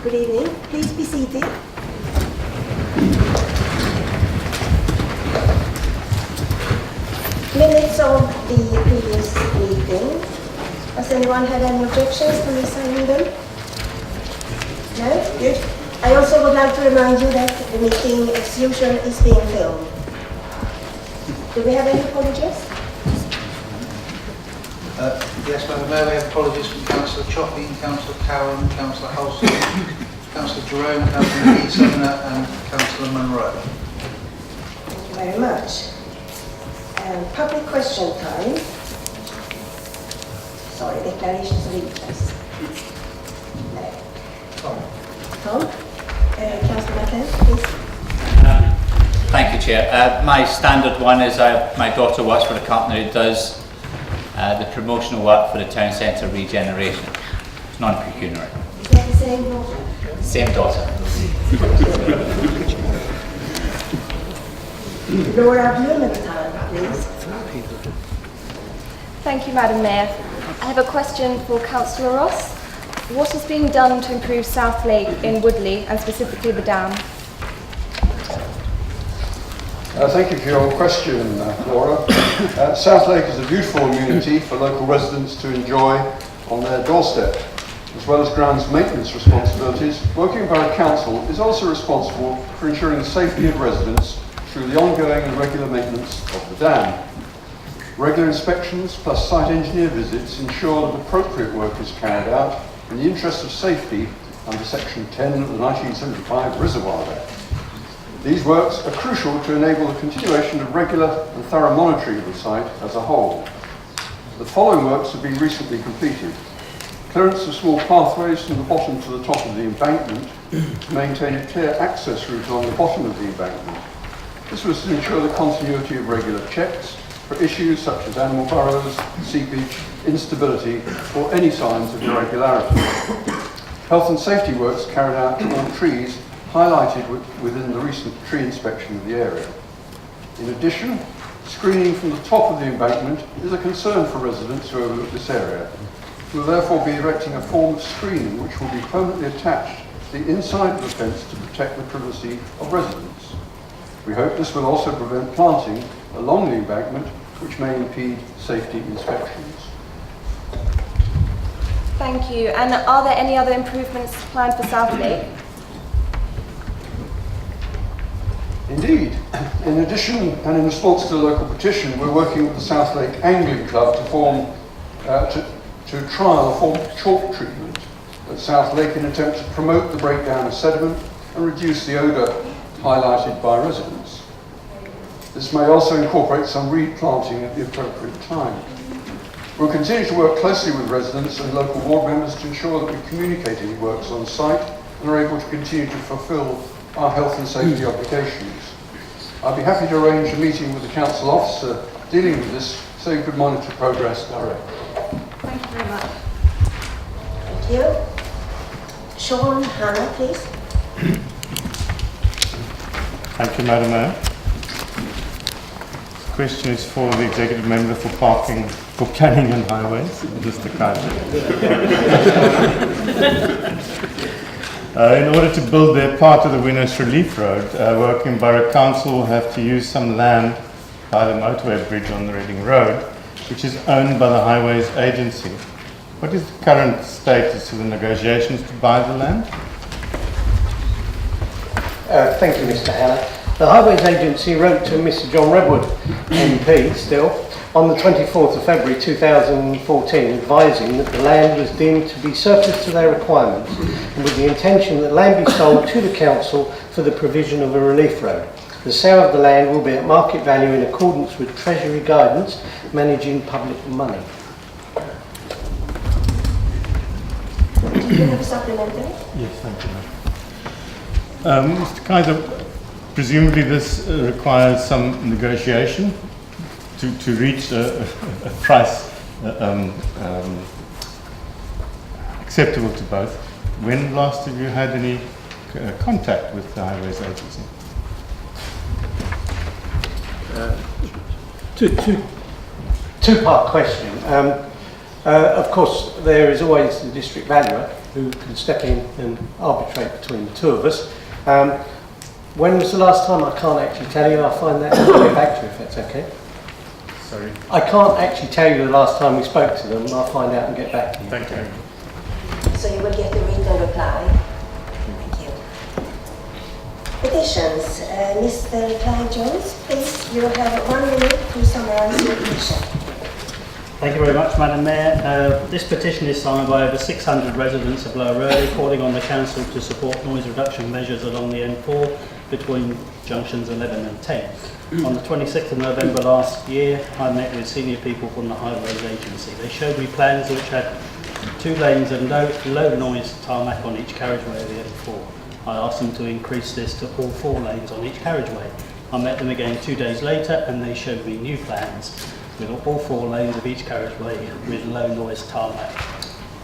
Good evening. Please be seated. Minutes of the previous meeting. Has anyone had any objections to signing them? No? Good. I also would like to remind you that the meeting, as usual, is being filmed. Do we have any apologies? Yes, Madam Mayor, we have apologies from Councillor Choppy, Councillor Cowan, Councillor Holson, Councillor Jerome, Councillor Eason and Councillor Munro. Thank you very much. Public question time. Sorry, declarations of interest. Tom? Councillor Martin, please. Thank you, Chair. My standard one is my daughter works for a company that does the promotional work for the town centre regeneration. It's non-pecuniary. Is that the same daughter? Same daughter. Laura Blumenthal, please. Thank you, Madam Mayor. I have a question for Councillor Ross. What is being done to improve South Lake in Woodley and specifically the dam? Thank you for your question, Laura. South Lake is a beautiful amenity for local residents to enjoy on their doorstep. As well as grounds maintenance responsibilities, Woking Borough Council is also responsible for ensuring the safety of residents through the ongoing and regular maintenance of the dam. Regular inspections plus site engineer visits ensure that appropriate work is carried out in the interest of safety under Section 10 of the 1975 Reservoir Act. These works are crucial to enable the continuation of regular and thorough monitoring of the site as a whole. The following works have been recently completed. Clearance of small pathways from the bottom to the top of the embankment to maintain a clear access route along the bottom of the embankment. This was to ensure the continuity of regular checks for issues such as animal burrows, seepage, instability, or any signs of irregularity. Health and safety works carried out to all trees highlighted within the recent tree inspection of the area. In addition, screening from the top of the embankment is a concern for residents who overlook this area. We will therefore be erecting a form of screening which will be permanently attached to the inside of the fence to protect the privacy of residents. We hope this will also prevent planting along the embankment which may impede safety inspections. Thank you. And are there any other improvements planned for South Lake? Indeed. In addition, and in response to the local petition, we're working with the South Lake Angling Club to trial a form of chalk treatment at South Lake in an attempt to promote the breakdown of sediment and reduce the odour highlighted by residents. This may also incorporate some reed planting at the appropriate time. We'll continue to work closely with residents and local ward members to ensure that we communicate any works on site and are able to continue to fulfil our health and safety obligations. I'd be happy to arrange a meeting with the council officer dealing with this so you could monitor progress directly. Thank you very much. Thank you. Sean Hannah, please. Thank you, Madam Mayor. The question is for the Executive Member for Planning and Highways, Mr. Kaiser. In order to build their part of the Winners Relief Road, Woking Borough Council will have to use some land by the motorway bridge on the Reading Road, which is owned by the Highways Agency. What is the current status of the negotiations to buy the land? Thank you, Mr. Hanna. The Highways Agency wrote to Mr. John Redwood, MP, still, on the 24th of February 2014, advising that the land was deemed to be surplus to their requirements and with the intention that land be sold to the council for the provision of a relief road. The sale of the land will be at market value in accordance with Treasury guidance managing public money. Do you have a supplementary? Yes, thank you. Mr. Kaiser, presumably this requires some negotiation to reach a price acceptable to both. When last have you had any contact with the Highways Agency? Two-part question. Of course, there is always the district valuer who can step in and arbitrate between the two of us. When was the last time? I can't actually tell you. I'll find that and get back to you if that's okay. Sorry. I can't actually tell you the last time we spoke to them. I'll find out and get back to you. Thank you. So you will get a written reply. Thank you. Petitions. Mr. Clyde Jones, please. You have 1 minute to summarize your petition. Thank you very much, Madam Mayor. This petition is signed by over 600 residents of Lower Earley, calling on the Council to support noise reduction measures along the N4 between junctions 11 and 10. On the 26th of November last year, I met with senior people from the Highways Agency. They showed me plans which had 2 lanes of low noise tarmac on each carriageway of the N4. I asked them to increase this to all 4 lanes on each carriageway. I met them again 2 days later and they showed me new plans with all 4 lanes of each carriageway with low noise tarmac.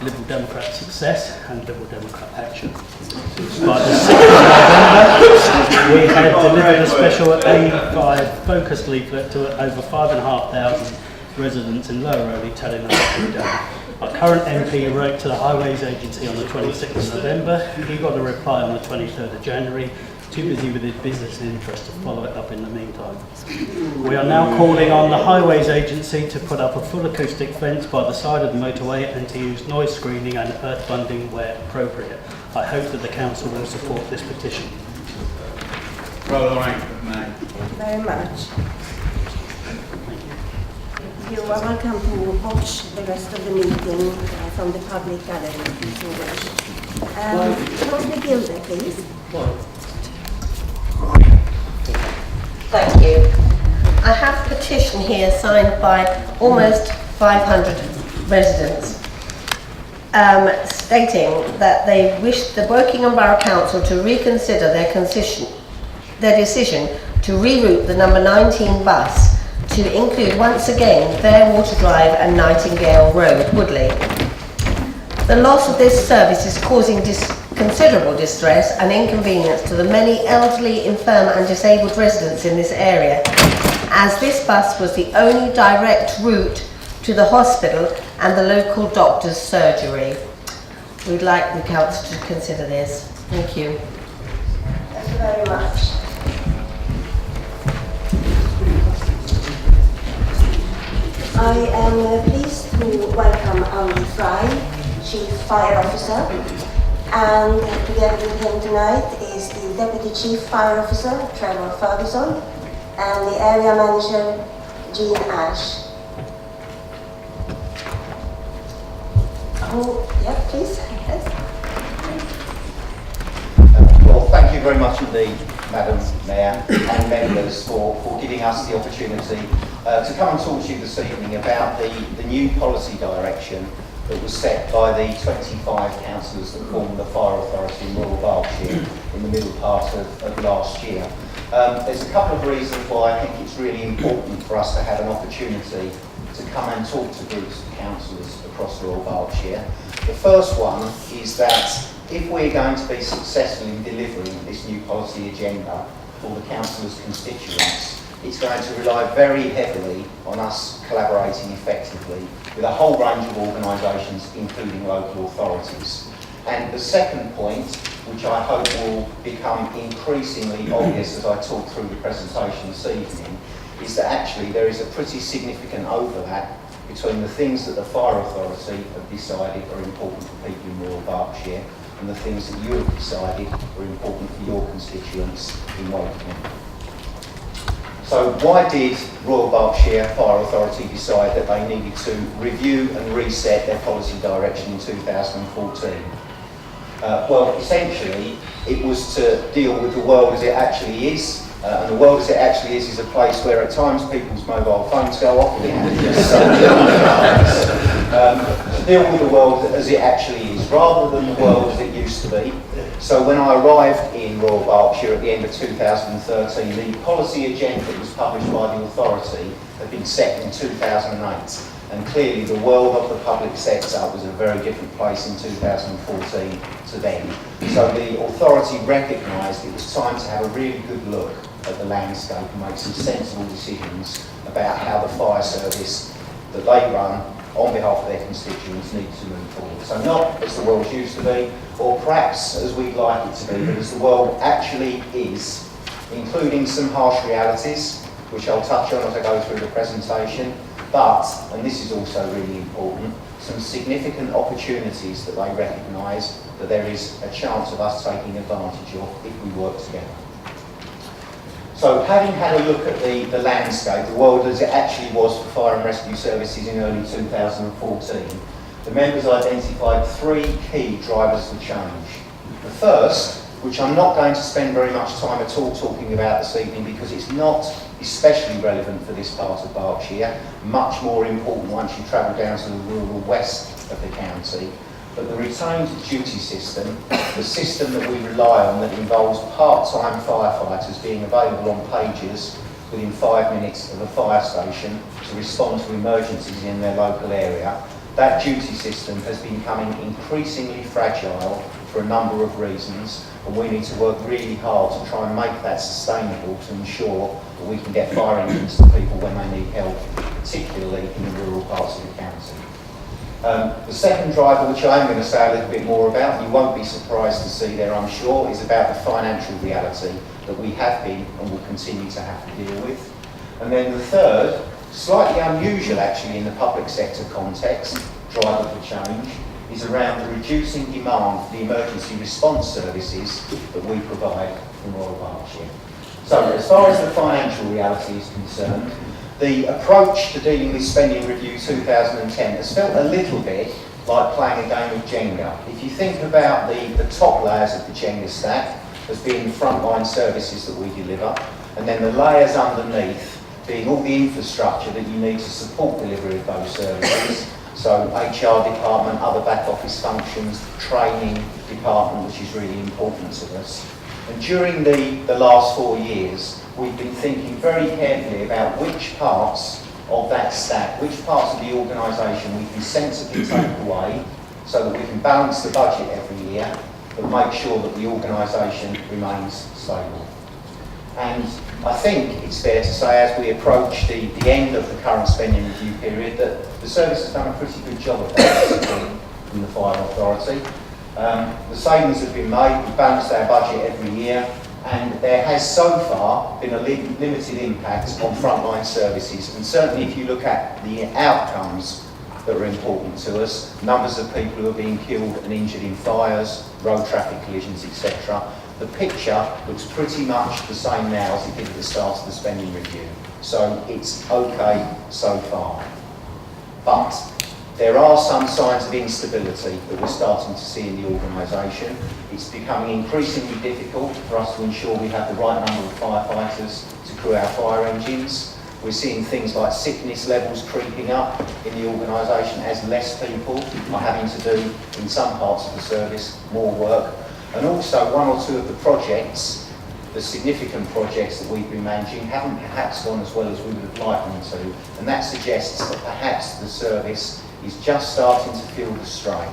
Liberal Democrat success and Liberal Democrat action. By the 6th of November, we had delivered a special A5 focus leaflet to over 5,500 residents in Lower Earley telling them what we've done. Our current MP wrote to the Highways Agency on the 26th of November. He got a reply on the 23rd of January. Too busy with his business interest to follow it up in the meantime. We are now calling on the Highways Agency to put up a full acoustic fence by the side of the motorway and to use noise screening and earth bunding where appropriate. I hope that the Council will support this petition. Thank you very much. You are welcome to watch the rest of the meeting from the public gallery if you wish. Councillor Gilder, please. Thank you. I have a petition here signed by almost 500 residents stating that they wish the Wokingham Borough Council to reconsider their decision to reroute the number 19 bus to include once again Fairwater Drive and Nightingale Road, Woodley. The loss of this service is causing considerable distress and inconvenience to the many elderly, infirm and disabled residents in this area, as this bus was the only direct route to the hospital and the local doctor's surgery. We'd like the council to consider this. Thank you. Thank you very much. I am pleased to welcome Andy Fry, Chief Fire Officer, and together with him tonight is the Deputy Chief Fire Officer, Trevor Ferguson, and the Area Manager, Jean Ash. Yeah, please. Yes. Well, thank you very much indeed, Madam Mayor and members for giving us the opportunity to come and talk to you this evening about the new policy direction that was set by the 25 councillors that formed the Fire Authority in Royal Berkshire in the middle part of last year. There's a couple of reasons why I think it's really important for us to have an opportunity to come and talk to groups of councillors across Royal Berkshire. The first one is that if we're going to be successful in delivering this new policy agenda for the councillors' constituents, it's going to rely very heavily on us collaborating effectively with a whole range of organisations, including local authorities. And the second point, which I hope will become increasingly obvious as I talk through the presentation this evening, is that actually there is a pretty significant overlap between the things that the Fire Authority have decided are important for people in Royal Berkshire and the things that you have decided are important for your constituents in Wokingham. So why did Royal Berkshire Fire Authority decide that they needed to review and reset their policy direction in 2014? Well, essentially, it was to deal with the world as it actually is. And the world as it actually is a place where at times people's mobile phones go off. To deal with the world as it actually is, rather than the world as it used to be. So when I arrived in Royal Berkshire at the end of 2013, the policy agenda that was published by the authority had been set in 2008. And clearly the world of the public sector was a very different place in 2014 to then. So the authority recognised it was time to have a really good look at the landscape and make some sensible decisions about how the fire service that they run on behalf of their constituents need to move forward. So not as the world used to be, or perhaps as we'd like it to be, but as the world actually is, including some harsh realities, which I'll touch on as I go through the presentation, but, and this is also really important, some significant opportunities that they recognise that there is a chance of us taking advantage of if we work together. So having had a look at the landscape, the world as it actually was for fire and rescue services in early 2014, the members identified 3 key drivers for change. The first, which I'm not going to spend very much time at all talking about this evening because it's not especially relevant for this part of Berkshire, much more important once you travel down to the rural west of the county, but the retained duty system, the system that we rely on that involves part-time firefighters being available on pages within 5 minutes of a fire station to respond to emergencies in their local area, that duty system has been becoming increasingly fragile for a number of reasons, and we need to work really hard to try and make that sustainable to ensure that we can get fire engines to people when they need help, particularly in the rural parts of the county. The second driver, which I am going to say a little bit more about, you won't be surprised to see there I'm sure, is about the financial reality that we have been and will continue to have to deal with. And then the third, slightly unusual actually in the public sector context, driver for change, is around the reducing demand for the emergency response services that we provide in Royal Berkshire. So as far as the financial reality is concerned, the approach to dealing with Spending Review 2010 has felt a little bit like playing a game of Jenga. If you think about the top layers of the Jenga stack as being frontline services that we deliver, and then the layers underneath being all the infrastructure that you need to support delivery of those services, so HR department, other back office functions, training department, which is really important to us. And during the last 4 years, we've been thinking very carefully about which parts of that stack, which parts of the organisation we can sensibly take away so that we can balance the budget every year, but make sure that the organisation remains stable. And I think it's fair to say, as we approach the end of the current spending review period, that the service has done a pretty good job of that from the Fire Authority. The savings have been made, we've balanced our budget every year, and there has so far been a limited impact on frontline services. And certainly if you look at the outcomes that are important to us, numbers of people who are being killed and injured in fires, road traffic collisions, etc., the picture looks pretty much the same now as it did at the start of the spending review. So it's okay so far. But there are some signs of instability that we're starting to see in the organisation. It's becoming increasingly difficult for us to ensure we have the right number of firefighters to crew our fire engines. We're seeing things like sickness levels creeping up in the organisation as less people are having to do, in some parts of the service, more work. And also 1 or 2 of the projects, the significant projects that we've been managing, haven't perhaps gone as well as we would have liked them to. And that suggests that perhaps the service is just starting to feel the strain.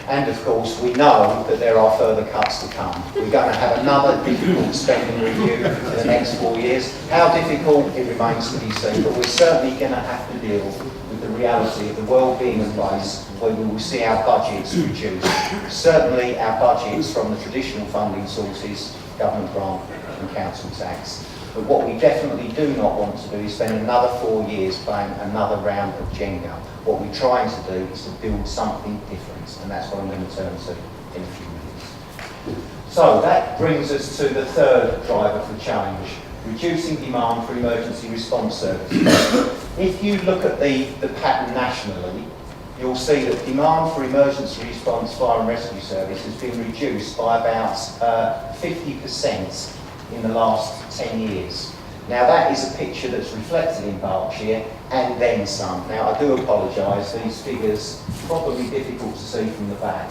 And of course, we know that there are further cuts to come. We're going to have another difficult spending review for the next 4 years. How difficult, it remains to be seen, but we're certainly going to have to deal with the reality of the world being a place where we will see our budgets reduced. Certainly our budgets from the traditional funding sources, government grant and council tax. But what we definitely do not want to do is spend another 4 years playing another round of Jenga. What we're trying to do is to build something different, and that's what I'm going to turn to in a few minutes. So that brings us to the third driver for change, reducing demand for emergency response services. If you look at the pattern nationally, you'll see that demand for emergency response fire and rescue service has been reduced by about 50% in the last 10 years. Now that is a picture that's reflected in Berkshire and then some. Now I do apologise, these figures are probably difficult to see from the back,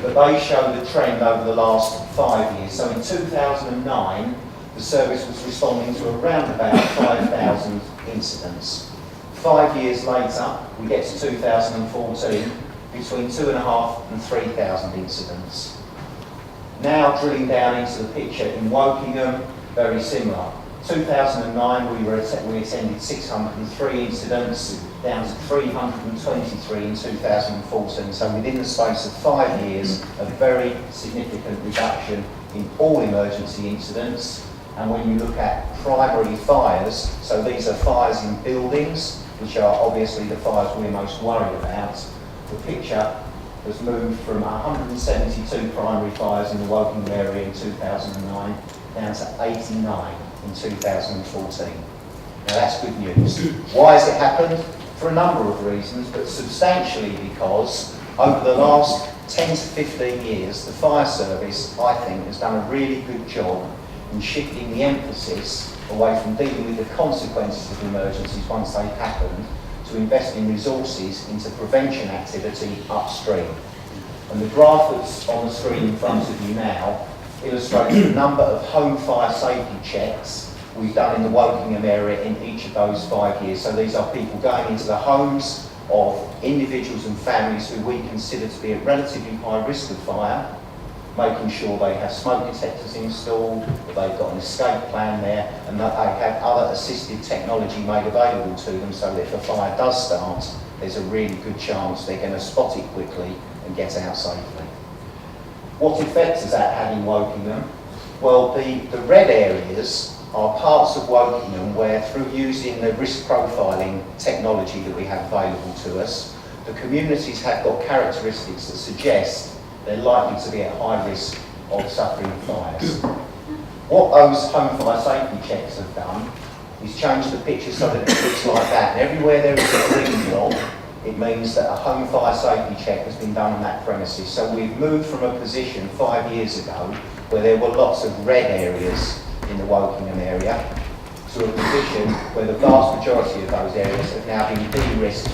but they show the trend over the last 5 years. So in 2009, the service was responding to around about 5,000 incidents. 5 years later, we get to 2014, between 2,500 and 3,000 incidents. Now drilling down into the picture in Wokingham, very similar. 2009 we attended 603 incidents, down to 323 in 2014. So within the space of 5 years, a very significant reduction in all emergency incidents. And when you look at primary fires, so these are fires in buildings, which are obviously the fires we're most worried about, the picture has moved from 172 primary fires in the Wokingham area in 2009 down to 89 in 2014. Now that's good news. Why has it happened? For a number of reasons, but substantially because over the last 10 to 15 years, the fire service, I think, has done a really good job in shifting the emphasis away from dealing with the consequences of emergencies once they've happened to investing resources into prevention activity upstream. And the graph that's on the screen in front of you now illustrates the number of home fire safety checks we've done in the Wokingham area in each of those 5 years. So these are people going into the homes of individuals and families who we consider to be at relatively high risk of fire, making sure they have smoke detectors installed, that they've got an escape plan there, and that they have other assistive technology made available to them so that if a fire does start, there's a really good chance they're going to spot it quickly and get out safely. What effect has that had in Wokingham? Well, the red areas are parts of Wokingham where, through using the risk profiling technology that we have available to us, the communities have got characteristics that suggest they're likely to be at high risk of suffering fires. What those home fire safety checks have done is change the picture so that it looks like that. And everywhere there is a green block, it means that a home fire safety check has been done on that premises. So we've moved from a position 5 years ago where there were lots of red areas in the Wokingham area to a position where the vast majority of those areas have now been de-risked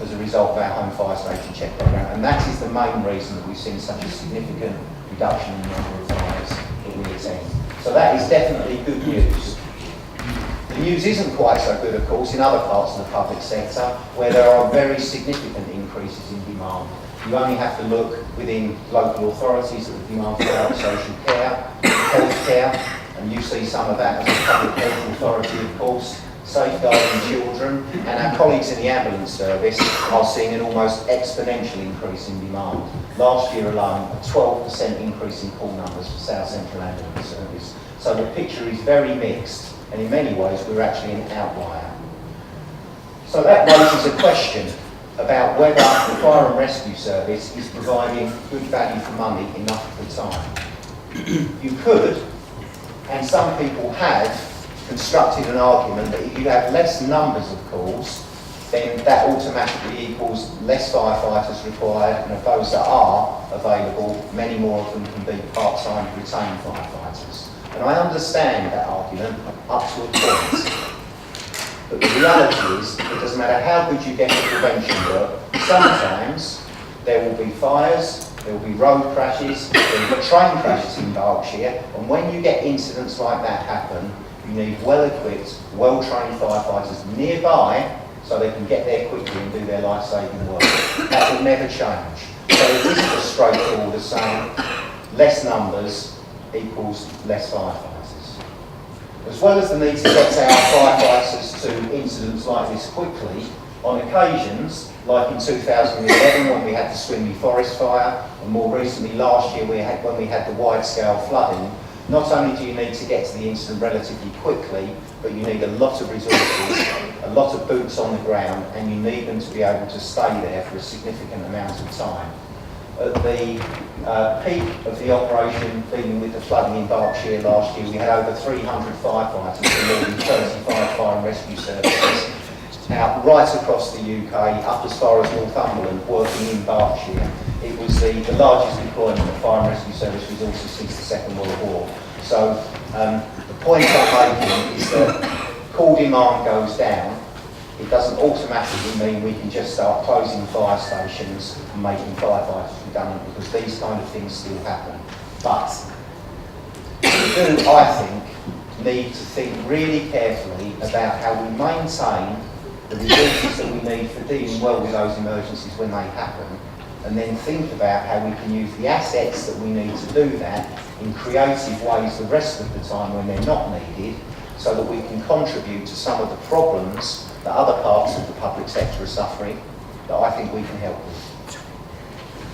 as a result of our home fire safety check programme. And that is the main reason that we've seen such a significant reduction in the number of fires that we attend. So that is definitely good news. The news isn't quite so good, of course, in other parts of the public sector where there are very significant increases in demand. You only have to look within local authorities at the demand for adult social care, health care, and you see some of that as a public health authority, of course, safeguarding children, and our colleagues in the ambulance service are seeing an almost exponential increase in demand. Last year alone, a 12% increase in call numbers for South Central Ambulance Service. So the picture is very mixed, and in many ways we're actually an outlier. So that raises a question about whether the Fire and Rescue Service is providing good value for money enough of the time. You could, and some people have, constructed an argument that if you have less numbers of calls, then that automatically equals less firefighters required, and of those that are available, many more of them can be part-time retained firefighters. And I understand that argument up to a point. But the reality is, it doesn't matter how good you get at prevention work, sometimes there will be fires, there will be road crashes, there will be train crashes in Berkshire, and when you get incidents like that happen, you need well-equipped, well-trained firefighters nearby so they can get there quickly and do their life-saving work. That will never change. So it isn't as straightforward as saying less numbers equals less firefighters. As well as the need to get our firefighters to incidents like this quickly, on occasions, like in 2011 when we had the Swinley Forest fire, and more recently last year when we had the wide-scale flooding, not only do you need to get to the incident relatively quickly, but you need a lot of resources, a lot of boots on the ground, and you need them to be able to stay there for a significant amount of time. At the peak of the operation dealing with the flooding in Berkshire last year, we had over 300 firefighters from more than 35 fire and rescue services out right across the UK, up as far as Northumberland, working in Berkshire. It was the largest deployment of fire and rescue service resources since the Second World War. So the point I'm making is that call demand goes down. It doesn't automatically mean we can just start closing fire stations and making firefighters redundant, because these kind of things still happen. But we do, I think, need to think really carefully about how we maintain the resources that we need for dealing well with those emergencies when they happen, and then think about how we can use the assets that we need to do that in creative ways the rest of the time when they're not needed, so that we can contribute to some of the problems that other parts of the public sector are suffering that I think we can help with.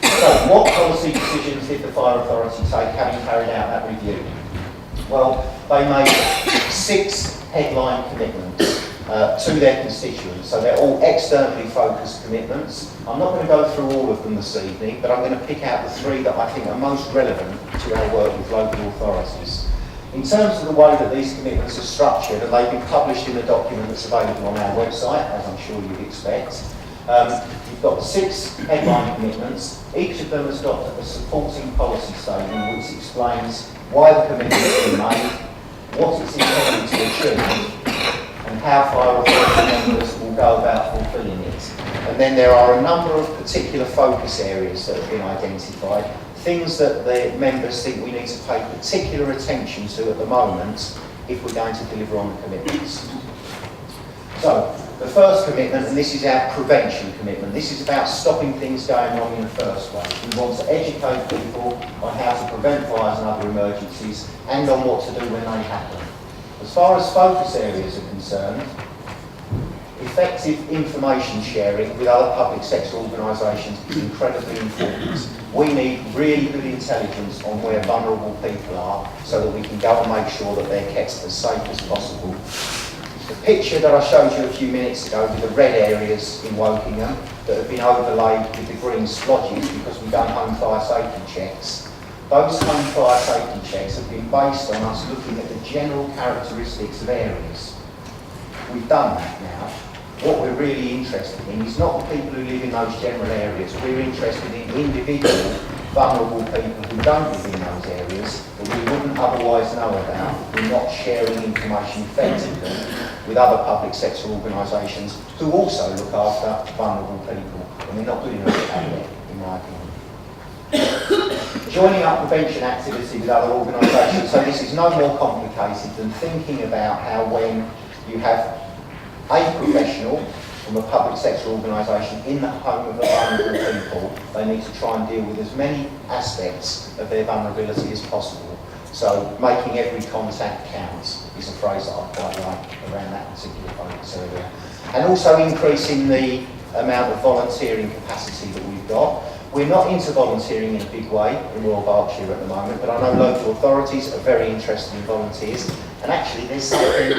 So, what policy decisions did the Fire Authority take having carried out that review? Well, they made 6 headline commitments to their constituents. So they're all externally focused commitments. I'm not going to go through all of them this evening, but I'm going to pick out the 3 that I think are most relevant to our work with local authorities. In terms of the way that these commitments are structured, and they've been published in a document that's available on our website, as I'm sure you'd expect, you've got 6 headline commitments. Each of them has got a supporting policy statement which explains why the commitment has been made, what it's intended to achieve, and how Fire Authority members will go about fulfilling it. And then there are a number of particular focus areas that have been identified, things that the members think we need to pay particular attention to at the moment if we're going to deliver on the commitments. So, the first commitment, and this is our prevention commitment, this is about stopping things going wrong in the first place. We want to educate people on how to prevent fires and other emergencies and on what to do when they happen. As far as focus areas are concerned, effective information sharing with other public sector organisations is incredibly important. We need really good intelligence on where vulnerable people are so that we can go and make sure that they're kept as safe as possible. The picture that I showed you a few minutes ago with the red areas in Wokingham that have been overlaid with the green splodges because we've done home fire safety checks. Those home fire safety checks have been based on us looking at the general characteristics of areas. We've done that now. What we're really interested in is not the people who live in those general areas. We're interested in individual, vulnerable people who don't live in those areas that we wouldn't otherwise know about. We're not sharing information effectively with other public sector organisations who also look after vulnerable people. And we're not doing enough of that yet, in my opinion. Joining up prevention activity with other organisations. So this is no more complicated than thinking about how when you have a professional from a public sector organisation in the home of a vulnerable people, they need to try and deal with as many aspects of their vulnerability as possible. So making every contact count is a phrase that I quite like around that particular focus area. And also increasing the amount of volunteering capacity that we've got. We're not into volunteering in a big way in Royal Berkshire at the moment, but I know local authorities are very interested in volunteers. And actually there's something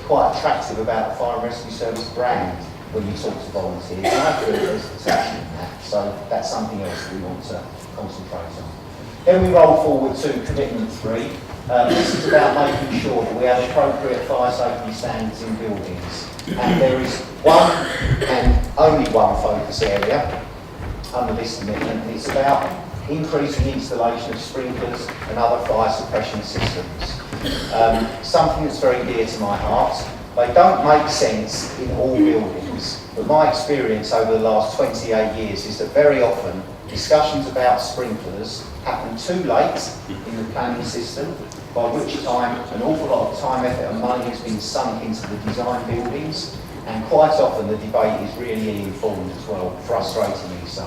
quite attractive about the Fire and Rescue Service brand when you talk to volunteers. And I feel there's potential in that. So that's something else we want to concentrate on. Then we roll forward to commitment 3. This is about making sure that we have appropriate fire safety standards in buildings. And there is one and only one focus area under this commitment, and it's about increasing installation of sprinklers and other fire suppression systems. Something that's very dear to my heart. They don't make sense in all buildings, but my experience over the last 28 years is that very often discussions about sprinklers happen too late in the planning system, by which time an awful lot of time, effort and money has been sunk into the design buildings, and quite often the debate is really ill-informed as well, frustratingly so.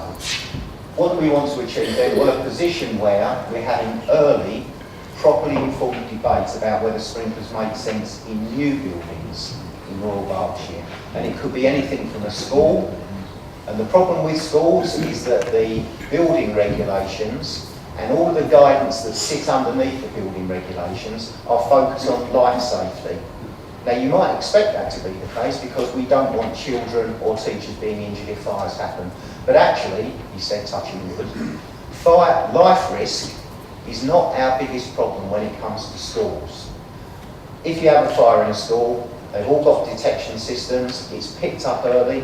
What do we want to achieve then? Well, a position where we're having early, properly informed debates about whether sprinklers make sense in new buildings in Royal Berkshire. And it could be anything from a school, and the problem with schools is that the building regulations and all of the guidance that sits underneath the building regulations are focused on life safety. Now you might expect that to be the case because we don't want children or teachers being injured if fires happen. But actually, he said touching wood, fire life risk is not our biggest problem when it comes to schools. If you have a fire in a school, they've all got detection systems, it's picked up early,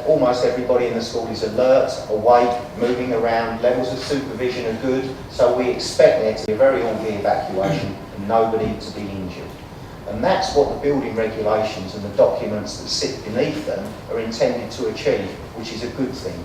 almost everybody in the school is alert, awake, moving around, levels of supervision are good, so we expect there to be a very orderly evacuation and nobody to be injured. And that's what the building regulations and the documents that sit beneath them are intended to achieve, which is a good thing.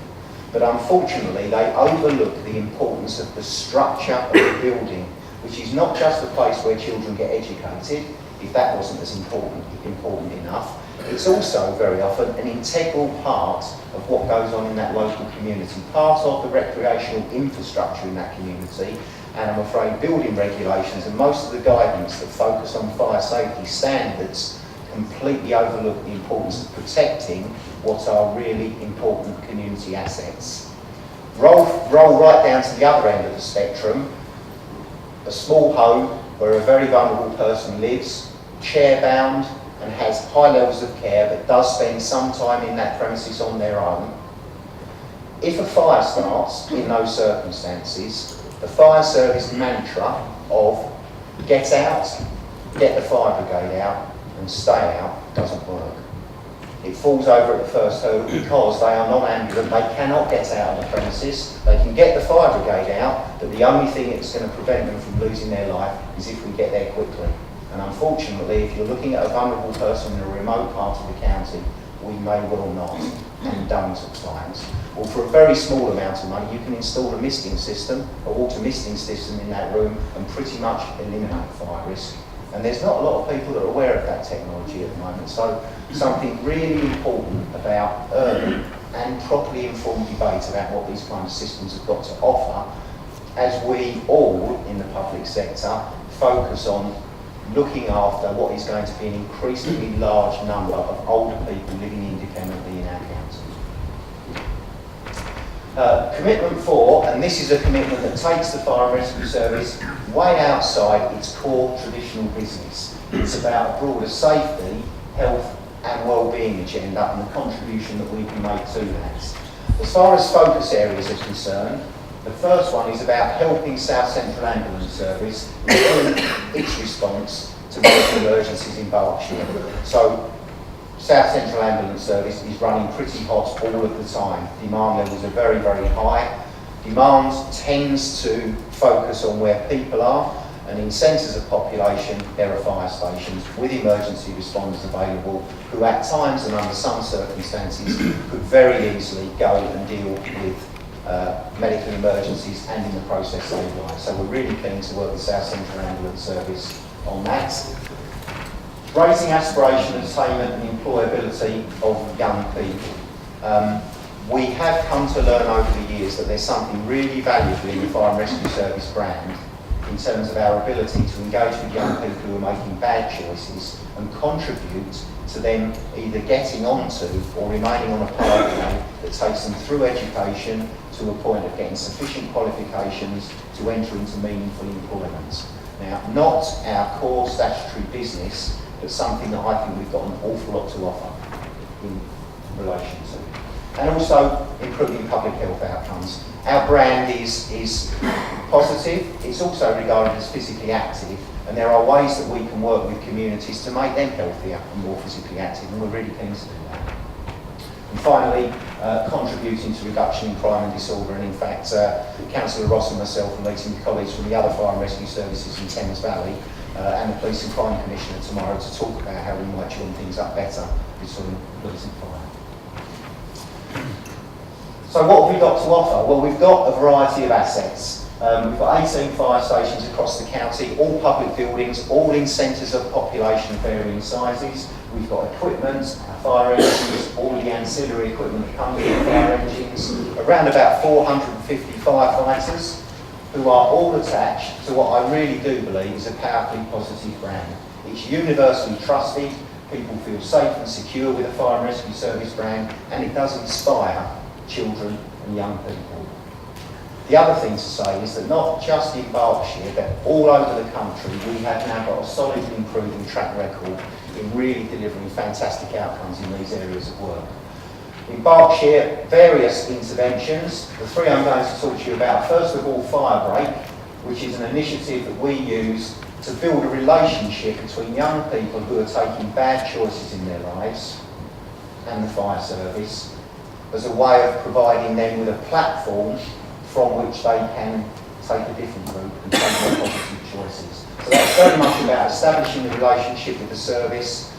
But unfortunately, they overlook the importance of the structure of the building, which is not just a place where children get educated, if that wasn't as important enough. It's also very often an integral part of what goes on in that local community, part of the recreational infrastructure in that community, and I'm afraid building regulations and most of the guidance that focus on fire safety standards completely overlook the importance of protecting what are really important community assets. Roll right down to the other end of the spectrum, a small home where a very vulnerable person lives, chair-bound and has high levels of care but does spend some time in that premises on their own. If a fire starts in those circumstances, the fire service mantra of get out, get the fire brigade out and stay out doesn't work. It falls over at the first hurdle because they are non-ambulant, they cannot get out of the premises, they can get the fire brigade out, but the only thing that's going to prevent them from losing their life is if we get there quickly. And unfortunately, if you're looking at a vulnerable person in a remote part of the county, we may well not, and don't at times. Well, for a very small amount of money, you can install a misting system, a water misting system in that room, and pretty much eliminate fire risk. And there's not a lot of people that are aware of that technology at the moment. So something really important about early and properly informed debate about what these kind of systems have got to offer, as we all in the public sector focus on looking after what is going to be an increasingly large number of older people living independently in our county. Commitment 4, and this is a commitment that takes the fire and rescue service way outside its core traditional business. It's about a broader safety, health and well-being agenda and the contribution that we can make to that. As far as focus areas are concerned, the first one is about helping South Central Ambulance Service improve its response to medical emergencies in Berkshire. So South Central Ambulance Service is running pretty hot all of the time. Demand levels are very, very high. Demand tends to focus on where people are, and in centres of population there are fire stations with emergency responders available who at times and under some circumstances could very easily go and deal with medical emergencies and in the process save lives. So we're really keen to work with South Central Ambulance Service on that. Raising aspiration, attainment and employability of young people. We have come to learn over the years that there's something really valuable in the Fire and Rescue Service brand in terms of our ability to engage with young people who are making bad choices and contribute to them either getting onto or remaining on a pathway that takes them through education to a point of getting sufficient qualifications to enter into meaningful employment. Now, not our core statutory business, but something that I think we've got an awful lot to offer in relation to. And also improving public health outcomes. Our brand is positive, it's also regarded as physically active, and there are ways that we can work with communities to make them healthier and more physically active, and we're really keen to do that. And finally, contributing to reduction in crime and disorder, and in fact, Councillor Ross and myself are meeting with colleagues from the other fire and rescue services in Thames Valley and the Police and Crime Commissioner tomorrow to talk about how we might join things up better between police and fire. So what have we got to offer? Well, we've got a variety of assets. We've got 18 fire stations across the county, all public buildings, all in centres of population of varying sizes. We've got equipment, our fire engines, all the ancillary equipment that comes with fire engines, around about 450 firefighters who are all attached to what I really do believe is a powerfully positive brand. It's universally trusted, people feel safe and secure with a fire and rescue service brand, and it does inspire children and young people. The other thing to say is that not just in Berkshire, but all over the country, we have now got a solidly improving track record in really delivering fantastic outcomes in these areas of work. In Berkshire, various interventions. The three I'm going to talk to you about, first of all, Firebreak, which is an initiative that we use to build a relationship between young people who are taking bad choices in their lives and the fire service, as a way of providing them with a platform from which they can take a different route and take more positive choices. So that's very much about establishing the relationship with the service,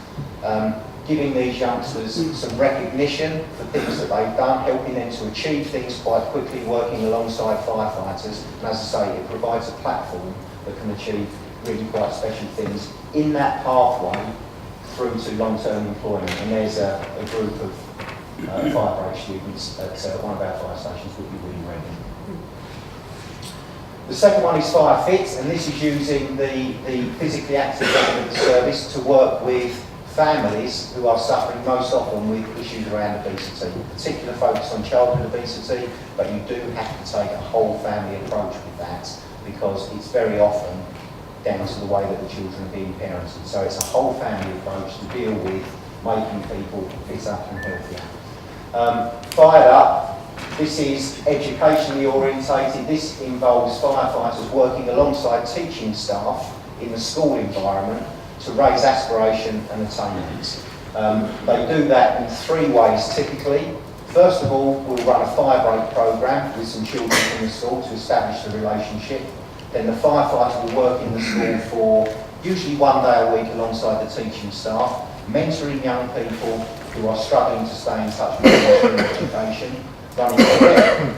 giving these youngsters some recognition for things that they've done, helping them to achieve things quite quickly, working alongside firefighters. And as I say, it provides a platform that can achieve really quite special things in that pathway through to long-term employment. And there's a group of Firebreak students at one of our fire stations would be really ready. The second one is Fire Fit, and this is using the physically active element of the service to work with families who are suffering most often with issues around obesity, particular focus on childhood obesity, but you do have to take a whole family approach with that because it's very often down to the way that the children are being parented. So it's a whole family approach to deal with making people fitter and healthier. Fired Up, this is educationally orientated. This involves firefighters working alongside teaching staff in the school environment to raise aspiration and attainment. They do that in 3 ways typically. First of all, we'll run a fire break programme with some children in the school to establish the relationship. Then the firefighter will work in the school for usually 1 day a week alongside the teaching staff, mentoring young people who are struggling to stay in touch with education, running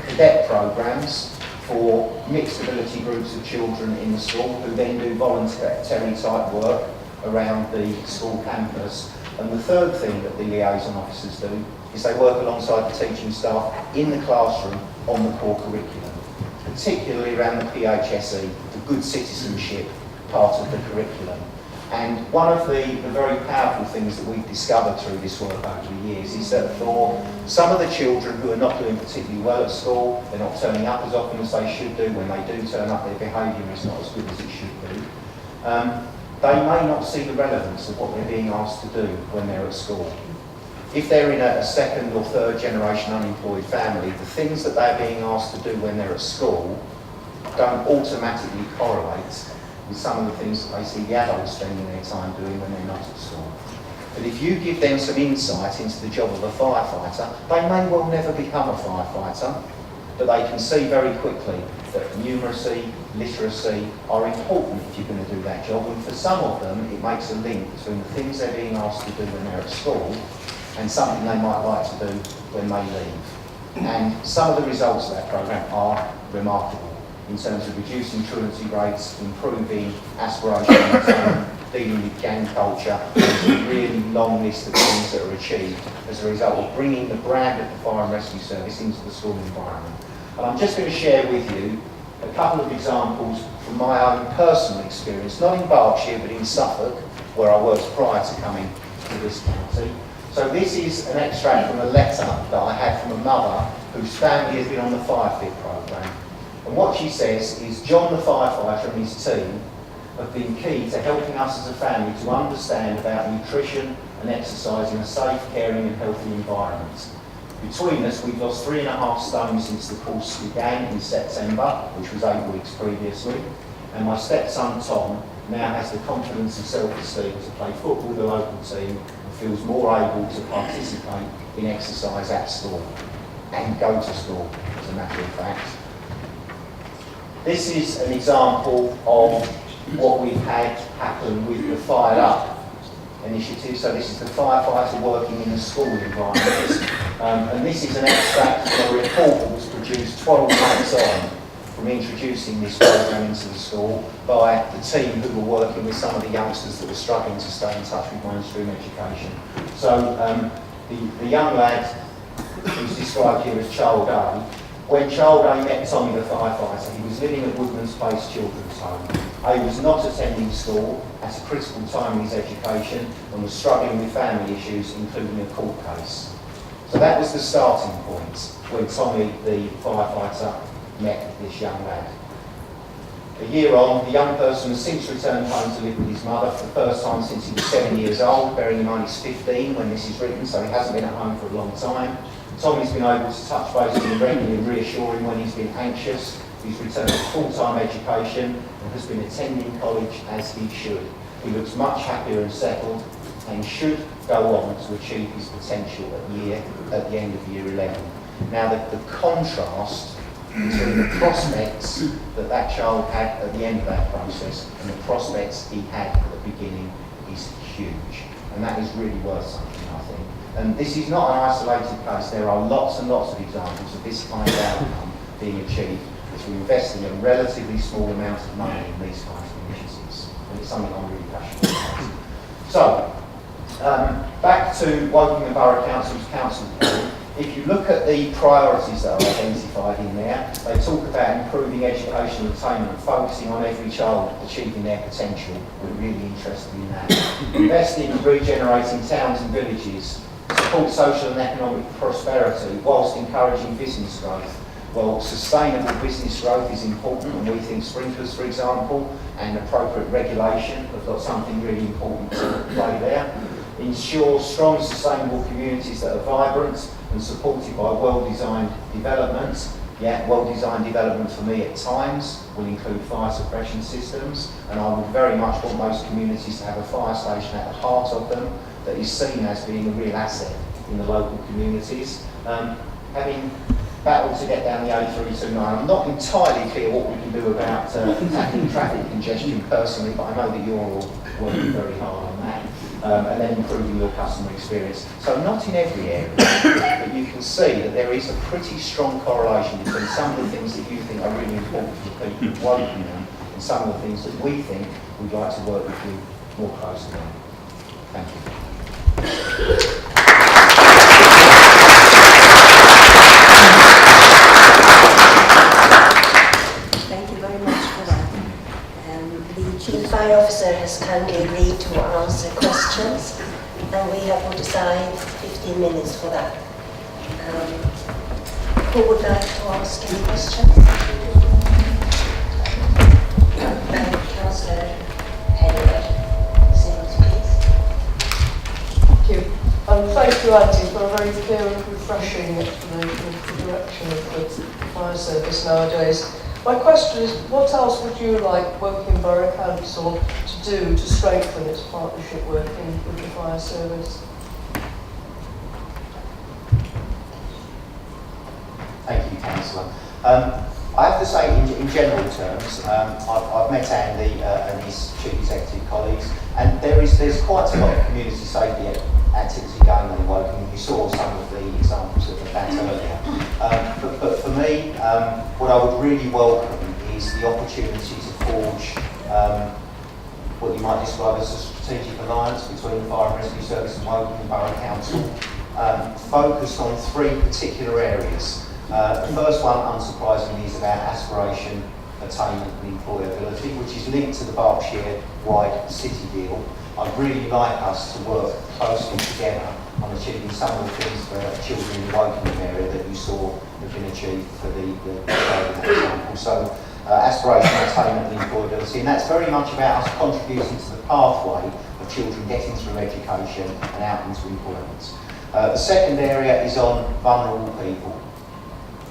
cadet programmes for mixed ability groups of children in the school who then do voluntary type work around the school campus. And the third thing that the liaison officers do is they work alongside the teaching staff in the classroom on the core curriculum, particularly around the PHSE, the good citizenship part of the curriculum. And one of the very powerful things that we've discovered through this work over the years is that for some of the children who are not doing particularly well at school, they're not turning up as often as they should do. When they do turn up, their behaviour is not as good as it should be. They may not see the relevance of what they're being asked to do when they're at school. If they're in a second or third generation unemployed family, the things that they're being asked to do when they're at school don't automatically correlate with some of the things that they see the adults spending their time doing when they're not at school. But if you give them some insight into the job of a firefighter, they may well never become a firefighter, but they can see very quickly that numeracy, literacy are important if you're going to do that job. And for some of them, it makes a link between the things they're being asked to do when they're at school and something they might like to do when they leave. And some of the results of that programme are remarkable in terms of reducing truancy rates, improving aspiration and attainment, dealing with gang culture. There's a really long list of things that are achieved as a result of bringing the brand of the Fire and Rescue Service into the school environment. And I'm just going to share with you a couple of examples from my own personal experience, not in Berkshire but in Suffolk, where I worked prior to coming to this county. So this is an extract from a letter that I had from a mother whose family has been on the Fire Fit programme. And what she says is, John the firefighter and his team have been key to helping us as a family to understand about nutrition and exercise in a safe, caring and healthy environment. Between us, we've lost 3.5 stone since the course began in September, which was 8 weeks previously. And my stepson Tom now has the confidence and self-esteem to play football with the local team and feels more able to participate in exercise at school and go to school, as a matter of fact. This is an example of what we've had happen with the Fired Up initiative. So this is the firefighter working in a school environment. And this is an extract from a report that was produced 12 months on from introducing this programme into the school by the team who were working with some of the youngsters that were struggling to stay in touch with mainstream education. So the young lad who's described here as Child A, when Child A met Tommy the firefighter, he was living at Woodman's Place Children's Home. A was not attending school at a critical time in his education and was struggling with family issues, including a court case. So that was the starting point when Tommy the firefighter met this young lad. A year on, the young person has since returned home to live with his mother for the first time since he was 7 years old, bearing in mind he's 15 when this is written, so he hasn't been at home for a long time. Tommy's been able to touch base with him regularly and reassure him when he's been anxious. He's returned to full-time education and has been attending college as he should. He looks much happier and settled and should go on to achieve his potential at the end of year 11. Now the contrast between the prospects that child had at the end of that process and the prospects he had at the beginning is huge. And that is really worth something, I think. And this is not an isolated case. There are lots and lots of examples of this kind of outcome being achieved through investing a relatively small amount of money in these kinds of initiatives. And it's something I'm really passionate about. So, back to Wokingham Borough Council's council board. If you look at the priorities that are identified in there, they talk about improving educational attainment, focusing on every child achieving their potential. We're really interested in that. Investing in regenerating towns and villages, support social and economic prosperity whilst encouraging business growth. Well, sustainable business growth is important, and we think sprinklers, for example, and appropriate regulation have got something really important to play there. Ensure strong, sustainable communities that are vibrant and supported by well-designed development. Yeah, well-designed development for me at times will include fire suppression systems, and I would very much want most communities to have a fire station at the heart of them that is seen as being a real asset in the local communities. Having battled to get down the A329, I'm not entirely clear what we can do about tackling traffic congestion personally, but I know that you're all working very hard on that. And then improving your customer experience. So not in every area, but you can see that there is a pretty strong correlation between some of the things that you think are really important for the people of Wokingham and some of the things that we think we'd like to work with you more closely on. Thank you. Thank you very much for that. The Chief Fire Officer has kindly agreed to answer questions, and we have put aside 15 minutes for that. Who would like to ask any questions? Councillor Henry, please. Thank you. Thank you, Andy, for a very clear and refreshing explanation of the direction of the fire service nowadays. My question is, what else would you like Woking Borough Council to do to strengthen its partnership working with the fire service? Thank you, Councillor. I have to say, in general terms, I've met Andy and his Chief Executive colleagues, and there's quite a lot of community safety activity going on in Woking. You saw some of the examples of that earlier. But for me, what I would really welcome is the opportunity to forge what you might describe as a strategic alliance between the Fire and Rescue Service and Woking Borough Council, focused on three particular areas. The first one, unsurprisingly, is about aspiration, attainment and employability, which is linked to the Berkshire-wide city deal. I'd really like us to work closely together on achieving some of the things for children in the Wokingham area that you saw have been achieved for the example. So aspiration, attainment and employability, and that's very much about us contributing to the pathway of children getting through education and out into employment. The second area is on vulnerable people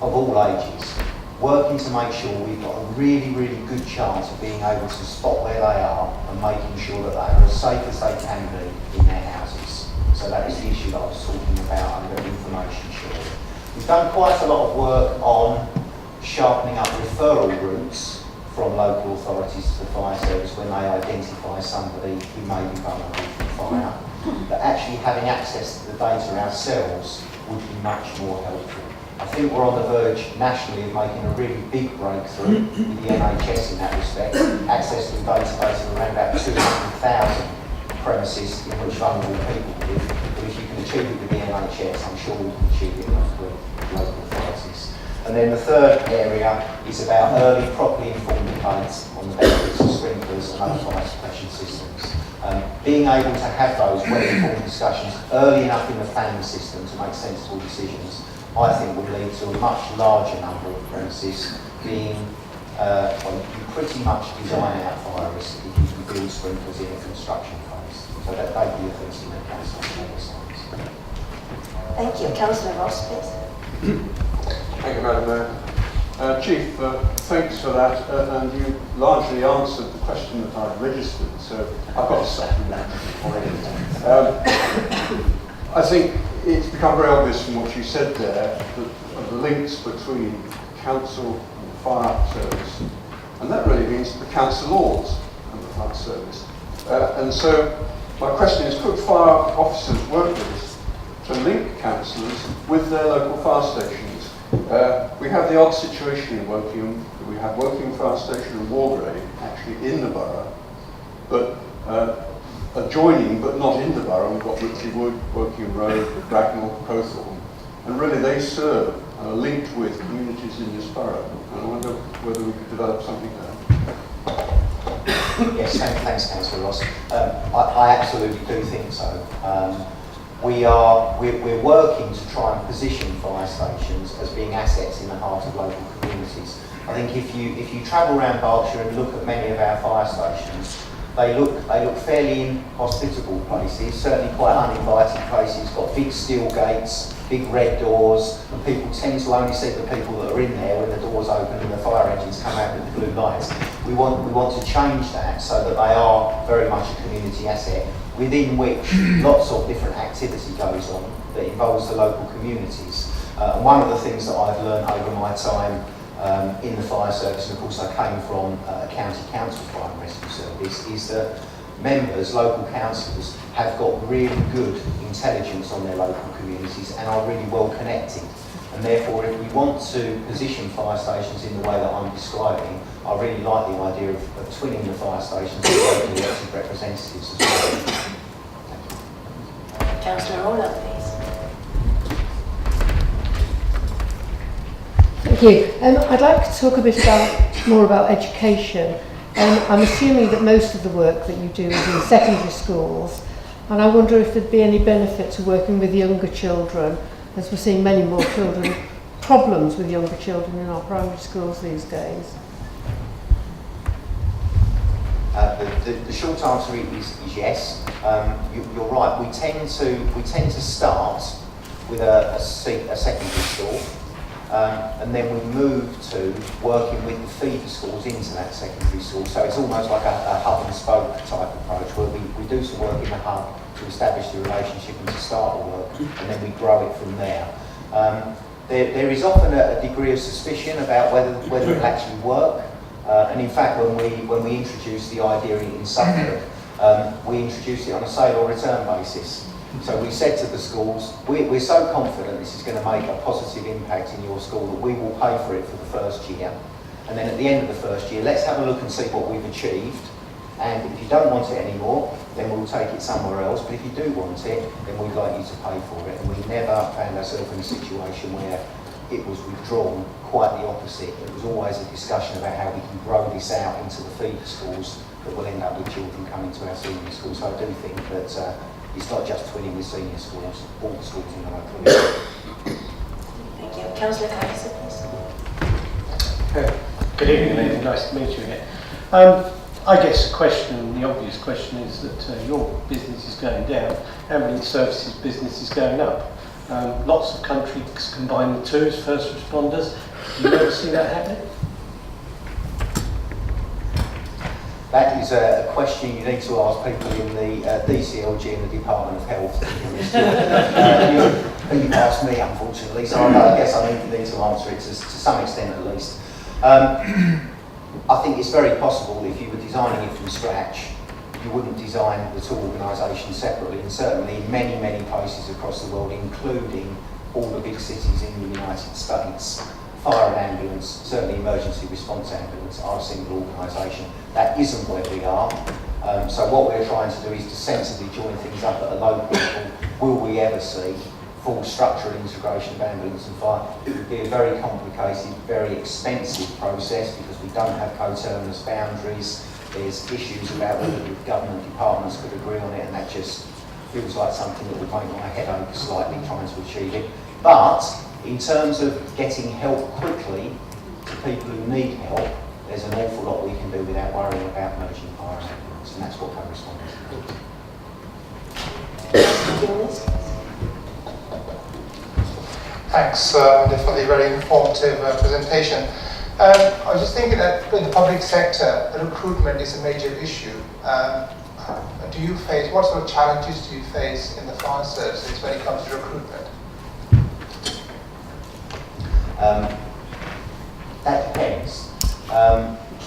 of all ages, working to make sure we've got a really, really good chance of being able to spot where they are and making sure that they are as safe as they can be in their houses. So that is the issue that I was talking about under information sharing. We've done quite a lot of work on sharpening up referral routes from local authorities to the fire service when they identify somebody who may be vulnerable to fire. But actually having access to the data ourselves would be much more helpful. I think we're on the verge nationally of making a really big breakthrough with the NHS in that respect, access to a database of around about 200,000 premises in which vulnerable people live. But if you can achieve it with the NHS, I'm sure we can achieve it with local authorities. And then the third area is about early, properly informed debates on the benefits of sprinklers and other fire suppression systems. Being able to have those well-informed discussions early enough in the planning system to make sensible decisions, I think will lead to a much larger number of premises being, you pretty much design out fire risk if you can build sprinklers in a construction phase. So that they'd be the things to make council on. Thank you. Councillor Ross, please. Thank you, Madam Mayor. Chief, thanks for that, and you largely answered the question that I've registered, so I've got a supplement already. I think it's become very obvious from what you said there that the links between council and the fire service, and that really means the council laws and the fire service. And so my question is, could fire officers work with us to link councillors with their local fire stations? We have the odd situation in Wokingham that we have Wokingham Fire Station and Walgrave actually in the borough, but adjoining but not in the borough. We've got Ritchie Wood, Wokingham Road, Bracknell, Crowthorne. and really they serve and are linked with communities in this borough. And I wonder whether we could develop something there. Yes, thanks, Councillor Ross. I absolutely do think so. We're working to try and position fire stations as being assets in the heart of local communities. I think if you travel around Berkshire and look at many of our fire stations, they look fairly inhospitable places, certainly quite uninviting places, got big steel gates, big red doors, and people tend to only see the people that are in there when the doors open and the fire engines come out with the blue lights. We want to change that so that they are very much a community asset within which lots of different activity goes on that involves the local communities. One of the things that I've learned over my time in the fire service, and of course I came from a county council fire and rescue service, is that members, local councillors, have got really good intelligence on their local communities and are really well connected. And therefore, if we want to position fire stations in the way that I'm describing, I really like the idea of twinning the fire stations with local elected representatives as well. Councillor Orland, please. Thank you. I'd like to talk a bit more about education. I'm assuming that most of the work that you do is in secondary schools, and I wonder if there'd be any benefit to working with younger children, as we're seeing many more problems with younger children in our primary schools these days. The short answer is yes. You're right. We tend to start with a secondary school, and then we move to working with the feeder schools into that secondary school. So it's almost like a hub and spoke type approach, where we do some work in the hub to establish the relationship and to start the work, and then we grow it from there. There is often a degree of suspicion about whether it will actually work. And in fact, when we introduced the idea in Suffolk, we introduced it on a sale or return basis. So we said to the schools, we're so confident this is going to make a positive impact in your school that we will pay for it for the first year. And then at the end of the first year, let's have a look and see what we've achieved. And if you don't want it anymore, then we'll take it somewhere else. But if you do want it, then we'd like you to pay for it. And we never found ourselves in a situation where it was withdrawn. Quite the opposite. It was always a discussion about how we can grow this out into the feeder schools that will end up with children coming to our senior schools. So I do think that it's not just twinning with senior schools, all the schools in the local area. Thank you. Councillor Kaiser, please. Good evening, ladies. Nice to meet you again. I guess the obvious question is that your business is going down. Ambulance services business is going up. Lots of countries combine the two as first responders. Do you ever see that happening? That is a question you need to ask people in the DCLG and the Department of Health. You asked me, unfortunately, so I guess I need to answer it to some extent at least. I think it's very possible if you were designing it from scratch, you wouldn't design the two organisations separately, and certainly in many, many places across the world, including all the big cities in the United States, fire and ambulance, certainly emergency response ambulance, are a single organisation. That isn't where we are. So what we're trying to do is to sensibly join things up at a local level. Will we ever see full structural integration of ambulance and fire? It would be a very complicated, very expensive process because we don't have coterminous boundaries. There's issues about whether the government departments could agree on it, and that just feels like something that would make my head ache slightly trying to achieve it. But in terms of getting help quickly to people who need help, there's an awful lot we can do without worrying about merging fire and ambulance, and that's what co-responders do. Thanks, definitely very informative presentation. I was just thinking that in the public sector, recruitment is a major issue. What sort of challenges do you face in the fire services when it comes to recruitment? That depends.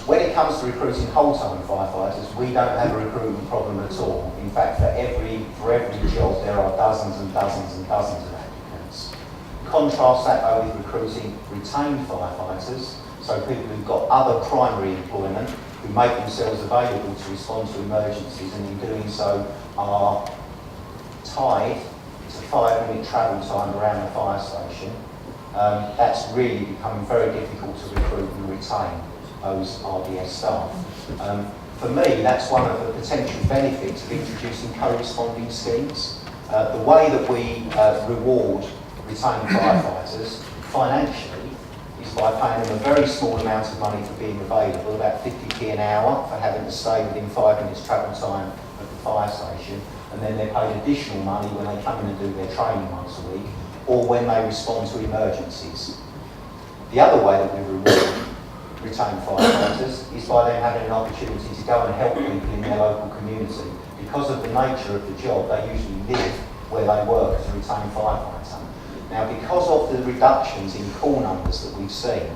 When it comes to recruiting whole-time firefighters, we don't have a recruitment problem at all. In fact, for every job, there are dozens and dozens and dozens of applicants. Contrast that though with recruiting retained firefighters, so people who've got other primary employment, who make themselves available to respond to emergencies, and in doing so are tied to it's a 5-minute travel time around the fire station. That's really becoming very difficult to recruit and retain those RDS staff. For me, that's one of the potential benefits of introducing co-responding schemes. The way that we reward retained firefighters financially is by paying them a very small amount of money for being available, about 50p an hour for having to stay within 5 minutes travel time of the fire station, and then they're paid additional money when they come in and do their training once a week, or when they respond to emergencies. The other way that we reward retained firefighters is by them having an opportunity to go and help people in their local community. Because of the nature of the job, they usually live where they work as a retained firefighter. Now, because of the reductions in call numbers that we've seen,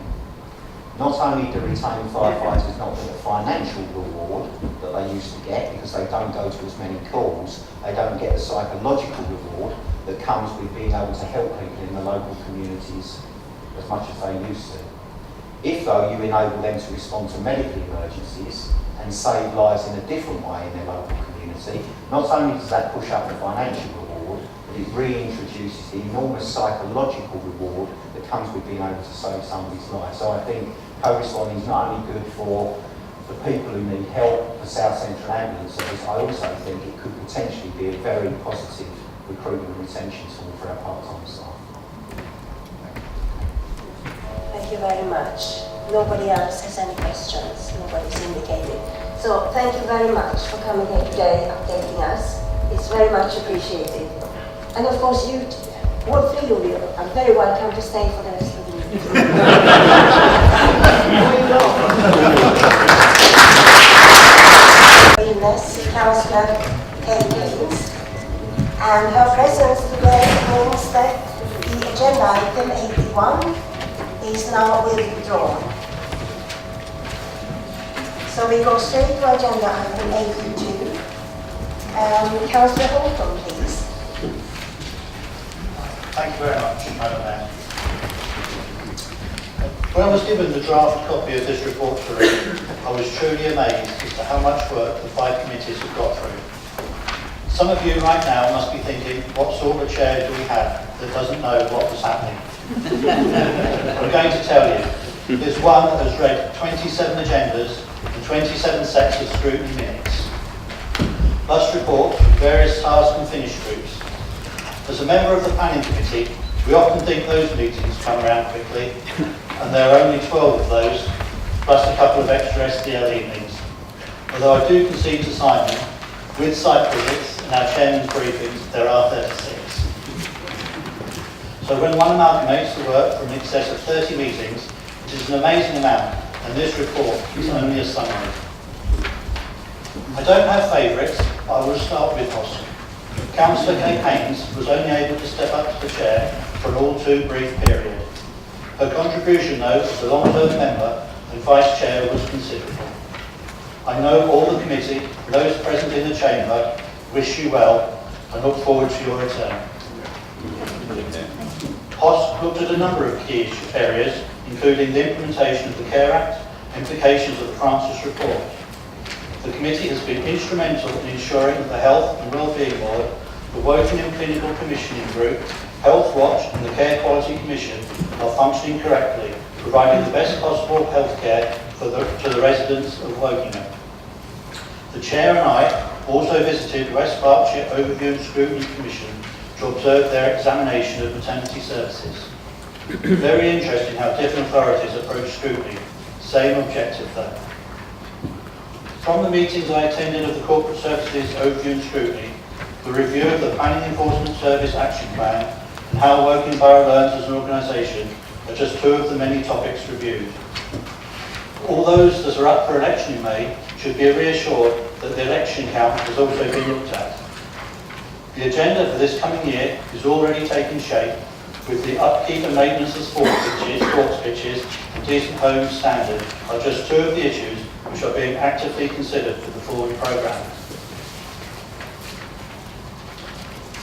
not only do retained firefighters not get the financial reward that they used to get because they don't go to as many calls, they don't get the psychological reward that comes with being able to help people in the local communities as much as they used to. If, though, you enable them to respond to medical emergencies and save lives in a different way in their local community, not only does that push up the financial reward, but it reintroduces the enormous psychological reward that comes with being able to save somebody's life. So I think co-responding is not only good for the people who need help, the South Central Ambulance Service, I also think it could potentially be a very positive recruitment and retention tool for our part-time staff. Thank you very much. Nobody else has any questions. Nobody's indicated. So thank you very much for coming here today, updating us. It's very much appreciated. And of course, you, all three of you, are very welcome to stay for the rest of the meeting. Councillor Kate Gaines, and her presence today means that the agenda item 81 is now withdrawn. So we go straight to agenda item 82. Councillor Holton, please. Thank you very much, Madam Mayor. When I was given the draft copy of this report to read, I was truly amazed as to how much work the 5 committees have got through. Some of you right now must be thinking, what sort of chair do we have that doesn't know what was happening? I'm going to tell you, there's one that has read 27 agendas and 27 sets of scrutiny minutes, plus reports from various task and finish groups. As a member of the planning committee, we often think those meetings come around quickly, and there are only 12 of those, plus a couple of extra SDL evenings. Although I do concede to Simon, with site visits and our chairman's briefings, there are 36. So when one amalgamates the work from in excess of 30 meetings, it is an amazing amount, and this report is only a summary. I don't have favourites, but I will start with Hostel. Councillor Kate Haynes was only able to step up to the chair for an all too brief period. Her contribution, though, as a long-term member and vice chair was considerable. I know all the committee and those present in the chamber wish you well and look forward to your return. HOS looked at a number of key areas, including the implementation of the CARE Act, implications of the Francis report. The committee has been instrumental in ensuring that the Health and Wellbeing Board, the Wokingham Clinical Commissioning Group, Health Watch and the Care Quality Commission are functioning correctly, providing the best possible health care to the residents of Wokingham. The Chair and I also visited West Berkshire Overview and Scrutiny Commission to observe their examination of maternity services. Very interesting how different authorities approach scrutiny, same objective though. From the meetings I attended of the Corporate Services Overview and Scrutiny, the review of the Planning Enforcement Service Action Plan, and how Woking Borough learns as an organisation are just two of the many topics reviewed. All those that are up for election in May should be reassured that the election count has also been looked at. The agenda for this coming year is already taking shape, with the upkeep and maintenance of sports pitches and decent homes standard are just two of the issues which are being actively considered for the forward programme.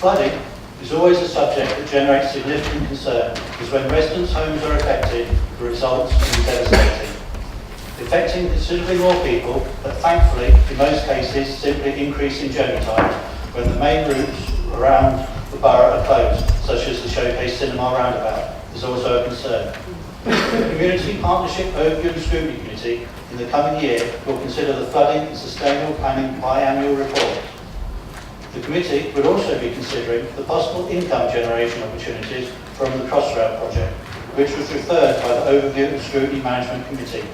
Flooding is always a subject that generates significant concern, because when residents' homes are affected, the results can be devastating, affecting considerably more people, but thankfully, in most cases, simply increasing genotype when the main routes around the borough are closed, such as the Showcase Cinema roundabout, is also a concern. The Community Partnership Overview and Scrutiny Committee in the coming year will consider the Flooding and Sustainable Planning biannual report. The committee would also be considering the possible income generation opportunities from the Crossrail project, which was referred by the Overview and Scrutiny Management Committee.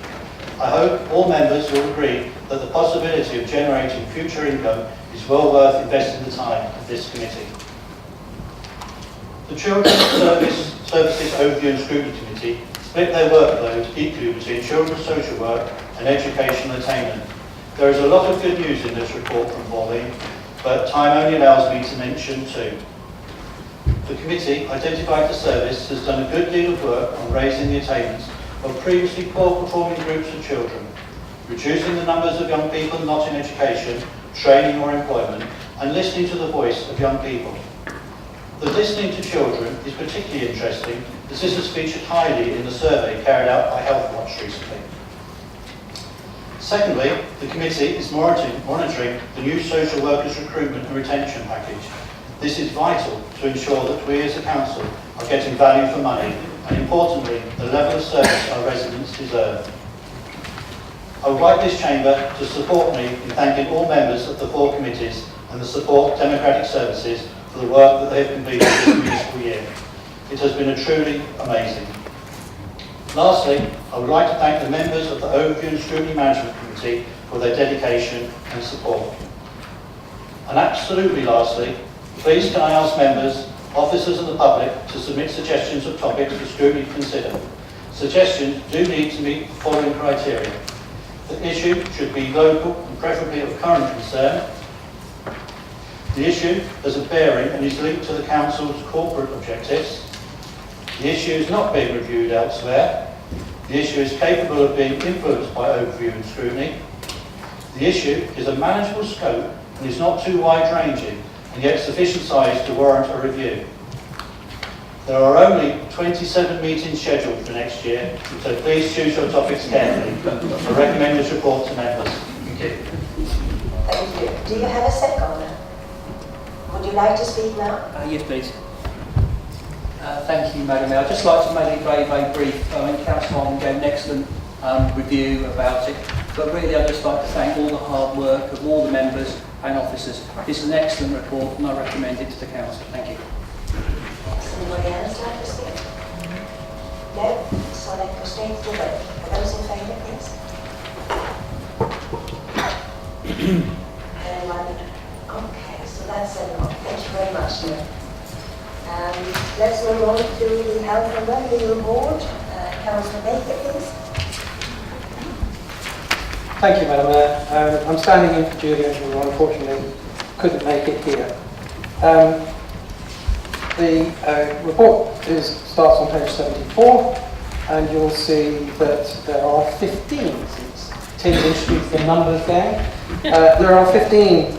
I hope all members will agree that the possibility of generating future income is well worth investing the time of this committee. The Children's Services Overview and Scrutiny Committee split their workload equally between children's social work and educational attainment. There is a lot of good news in this report from Pauline, but time only allows me to mention two. The committee identified the service has done a good deal of work on raising the attainments of previously poor performing groups of children, reducing the numbers of young people not in education, training or employment, and listening to the voice of young people. The listening to children is particularly interesting as this has featured highly in the survey carried out by Healthwatch recently. Secondly, the committee is monitoring the new social workers recruitment and retention package. This is vital to ensure that we as a council are getting value for money and, importantly, the level of service our residents deserve. I would like this chamber to support me in thanking all members of the 4 committees and the Support Democratic Services for the work that they have completed this municipal year. It has been truly amazing. Lastly, I would like to thank the members of the Overview and Scrutiny Management Committee for their dedication and support. And absolutely lastly, please can I ask members, officers and the public to submit suggestions of topics for scrutiny to consider. Suggestions do need to meet the following criteria. The issue should be local and preferably of current concern. The issue has a bearing and is linked to the Council's corporate objectives. The issue is not being reviewed elsewhere. The issue is capable of being influenced by overview and scrutiny. The issue is a manageable scope and is not too wide-ranging and yet sufficient size to warrant a review. There are only 27 meetings scheduled for next year, so please choose your topics carefully. I recommend this report to members. Thank you. Thank you. Do you have a second? Would you like to speak now? Yes, please. Thank you, Madam Mayor. I'd just like to make it very, very brief. I mean, Councillor Harmon gave an excellent review about it, but really I'd just like to thank all the hard work of all the members and officers. This is an excellent report and I recommend it to the Council. Thank you. Anybody else like to speak? No? So let's go straight to the vote. For those in favour, please. Anyone? Okay, so that's a lot. Thank you very much, sir. Let's move on to the Health and Wellbeing Board. Councillor Baker, please. Thank you, Madam Mayor. I'm standing in for Julian, who unfortunately couldn't make it here. The report starts on page 74, and you'll see that there are 15, since Tim's introduced the numbers there. There are 15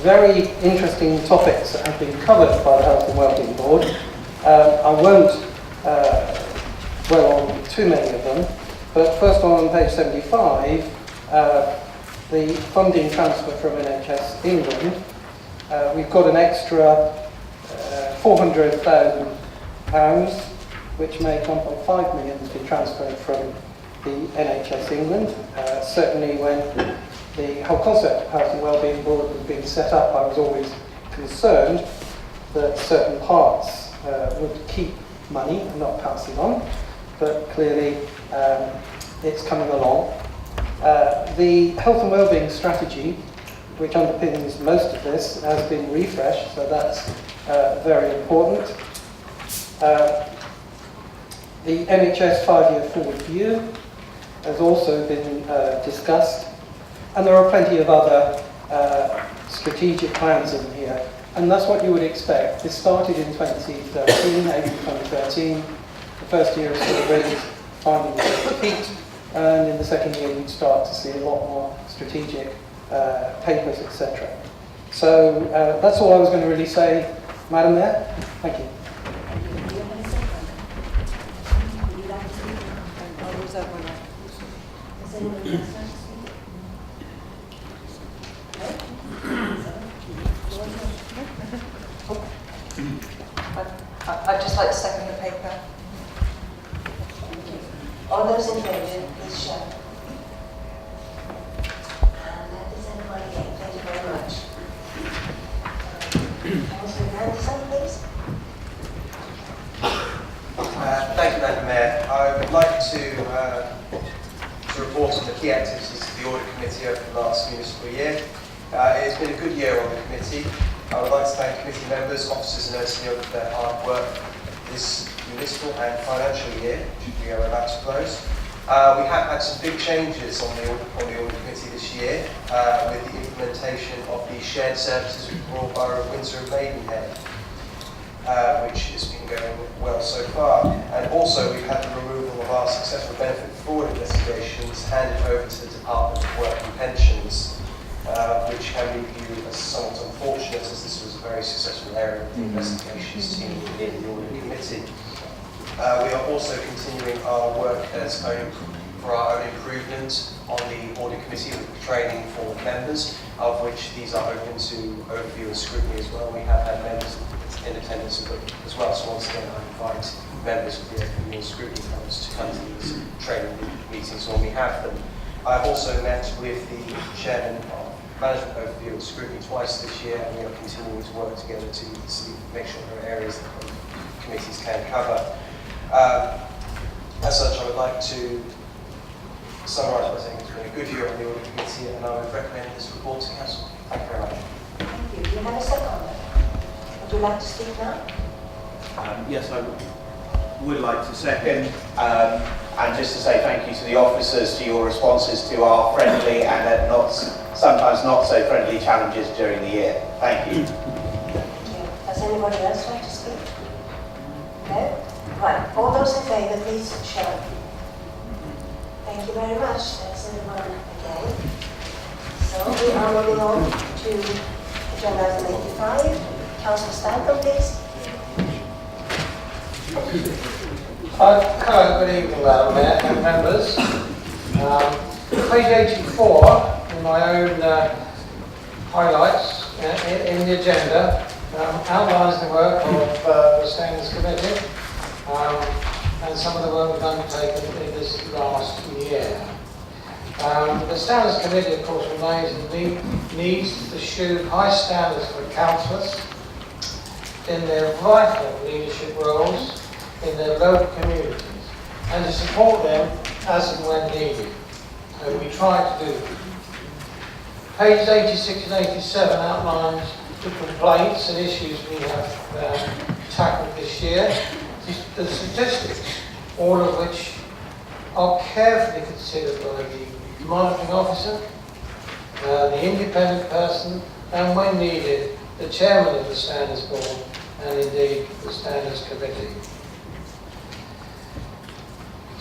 very interesting topics that have been covered by the Health and Wellbeing Board. I won't dwell on too many of them, but first on page 75, the funding transfer from NHS England. We've got an extra £400,000, which makes 1.5 million has been transferred from the NHS England. Certainly when the whole concept of Health and Wellbeing Board was being set up, I was always concerned that certain parts would keep money and not pass it on, but clearly it's coming along. The Health and Wellbeing strategy, which underpins most of this, has been refreshed, so that's very important. The NHS 5-year forward view has also been discussed, and there are plenty of other strategic plans in here, and that's what you would expect. This started in 2013, April 2013. The first year is sort of really finding the feet, and in the second year you'd start to see a lot more strategic papers, etc. So that's all I was going to really say, Madam Mayor. Thank you. All those in favour, please show. And that is everybody again. Thank you very much. Councillor Anderson, please. Thank you, Madam Mayor. I would like to report on the key activities of the Audit Committee over the last municipal year. It has been a good year on the committee. I would like to thank committee members, officers and Ernst & Young for their hard work this municipal and financial year, which we are about to close. We have had some big changes on the Audit Committee this year with the implementation of the shared services with the Royal Borough of Windsor and Maidenhead, which has been going well so far. And also we've had the removal of our successful benefit fraud investigations handed over to the Department of Work and Pensions, which can be viewed as somewhat unfortunate, as this was a very successful area of the investigations team within the Audit Committee. We are also continuing our work for our own improvement on the Audit Committee with training for members, of which these are open to overview and scrutiny as well. We have had members in attendance as well, so once again I invite members of the overview and scrutiny panels to come to these training meetings when we have them. I've also met with the Chairman of Management Overview and Scrutiny twice this year, and we are continuing to work together to make sure there are areas that committees can cover. As such, I would like to summarise by saying it's been a good year on the Audit Committee, and I would recommend this report to Council. Thank you very much. Thank you. Do you have a second? Would you like to speak now? Yes, I would like to second. And just to say thank you to the officers for your responses to our friendly and sometimes not so friendly challenges during the year. Thank you. Thank you. Does anybody else like to speak? No? Right. All those in favour, please show. Thank you very much. That's everyone again. So we are moving on to agenda item 85. Councillor Stanton, please. Hello, good evening, Madam Mayor and members. Page 84, in my own highlights in the agenda, outlines the work of the Standards Committee and some of the work we've undertaken in this last year. The Standards Committee, of course, remains and needs to pursue high standards for councillors in their vital leadership roles in their local communities, and to support them as and when needed. And we try to do that. Pages 86 and 87 outlines the complaints and issues we have tackled this year, the statistics, all of which are carefully considered by the monitoring officer, the independent person, and when needed, the chairman of the Standards Board, and indeed the Standards Committee.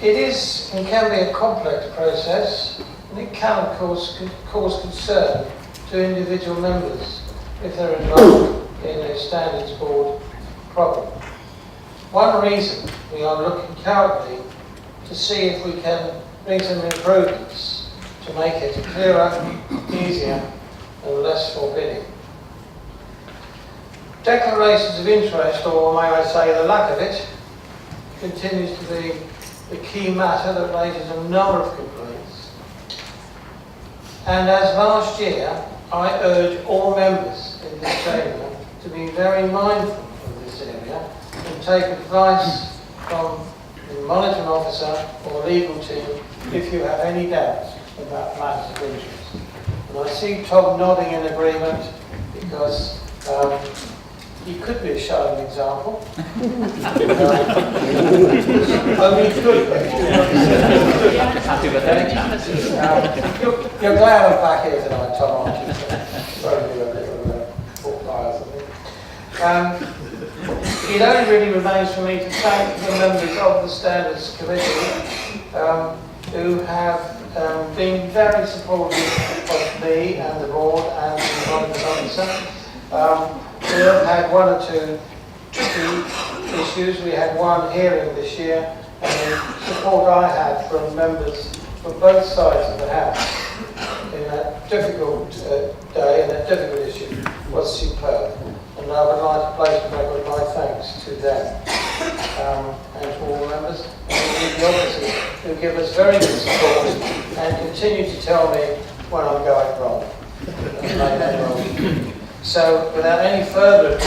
It is and can be a complex process, and it can of course cause concern to individual members if they're involved in a Standards Board problem. One reason we are looking currently to see if we can bring some improvements to make it clearer, easier and less forbidding. Declarations of interest, or may I say the lack of it, continues to be the key matter that raises a number of complaints. And as last year, I urge all members in this chamber to be very mindful of this area and take advice from the monitoring officer or legal team if you have any doubts about matters of interest. And I see Tom nodding in agreement because he could be a shining example. Only good. Happy with any chance. You're glad I'm back here tonight, Tom, aren't you? Sorry, a little pork pie or something. It only really remains for me to thank the members of the Standards Committee who have been very supportive of me and the board and the monitoring officer. We have had one or two tricky issues. We had one hearing this year, and the support I had from members from both sides of the House in that difficult day and that difficult issue was superb. And I would like to place a record of my thanks to them and to all the members. the officers who give us very good support and continue to tell me when I'm going wrong. So, without any further ado,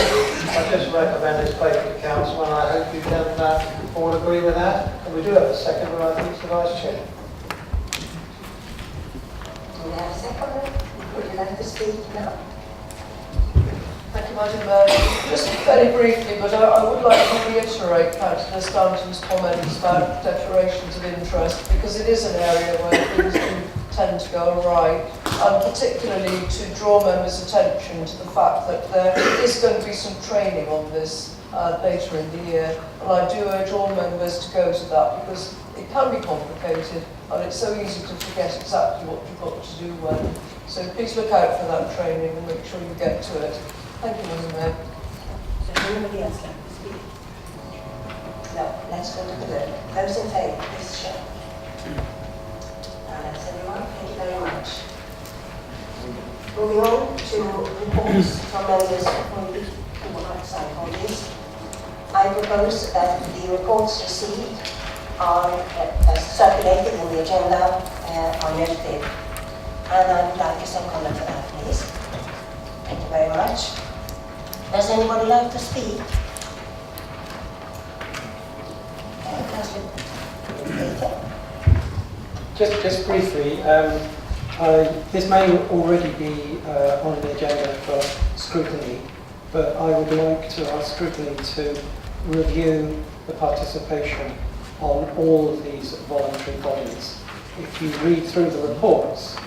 I just recommend this paper to council, and I hope you can all agree with that. And we do have a second, but I think it's the Vice Chair. Do we have a second? Would you like to speak now? Thank you, Madam Mayor. Just very briefly, but I would like to reiterate Councillor Stanton's comments about declarations of interest, because it is an area where things do tend to go awry, and particularly to draw members' attention to the fact that there is going to be some training on this later in the year, and I do urge all members to go to that, because it can be complicated and it's so easy to forget exactly what you've got to do when. So please look out for that training and make sure you get to it. Thank you, Madam Mayor. Does anybody else like to speak? No, let's go to the vote. Those in favour, please show. That's everyone. Thank you very much. Moving on to reports from members who would like to sign on this. I propose that the reports received are circulated in the agenda are noted. And I would like a second comment for that, please. Thank you very much. Does anybody like to speak? Just briefly, this may already be on the agenda for scrutiny, but I would like to ask scrutiny to review the participation on all of these voluntary bodies. If you read through the reports,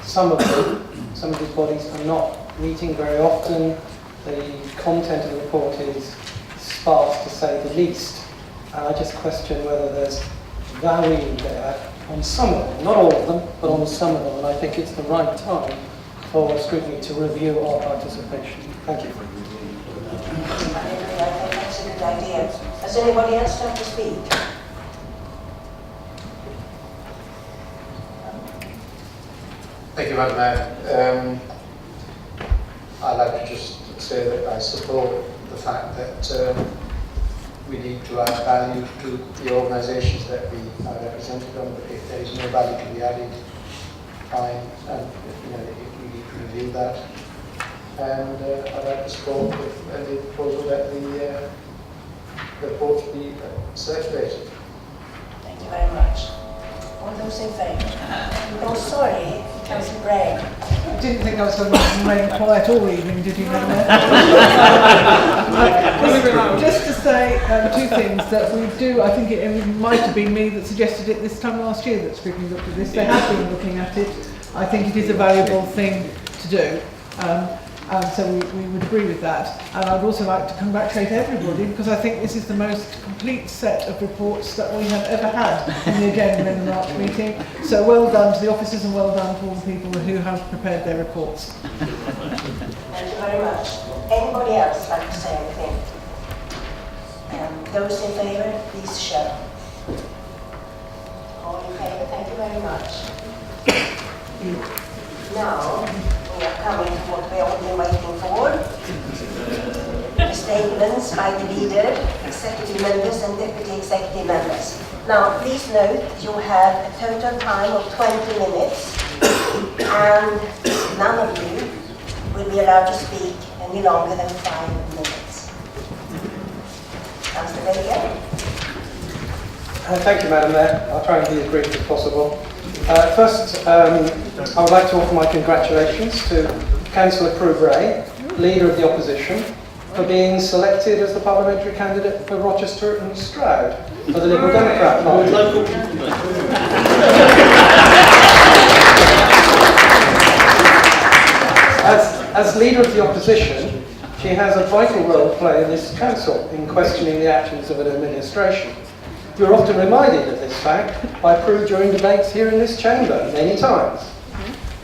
some of these bodies are not meeting very often. The content of the report is sparse, to say the least. And I just question whether there's value there on some of them, not all of them, but on some of them. And I think it's the right time for scrutiny to review our participation. Thank you. I think that's a good idea. Does anybody else like to speak? Thank you, Madam Mayor. I'd like to just say that I support the fact that we need to add value to the organisations that we are represented on, but if there is no value to be added, fine, and we need to review that. And I'd like to support the proposal that the reports be circulated. Thank you very much. All those in favour? Oh, sorry, Councillor Gray. I didn't think I was going to remain quiet all evening, did you, Madam Mayor? Just to say two things that we do. I think it might have been me that suggested it this time last year that Scrutiny looked at this. They have been looking at it. I think it is a valuable thing to do. And so we would agree with that. And I'd also like to congratulate everybody, because I think this is the most complete set of reports that we have ever had on the agenda in the March meeting. So well done to the officers and well done to all the people who have prepared their reports. Thank you very much. Anybody else like to say anything? Those in favour, please show. All in favour, thank you very much. Now, we are coming to what we have all been waiting for. The statements by the leader, executive members and deputy executive members. Now, please note you have a total time of 20 minutes and none of you will be allowed to speak any longer than 5 minutes. Councillor Baker. Thank you, Madam Mayor. I'll try and be as brief as possible. First, I would like to offer my congratulations to Councillor Prue Bray, Leader of the Opposition, for being selected as the parliamentary candidate for Rochester and Stroud for the Liberal Democrat Party. As Leader of the Opposition, she has a vital role to play in this council in questioning the actions of an administration. We are often reminded of this fact by Prue during debates here in this chamber many times.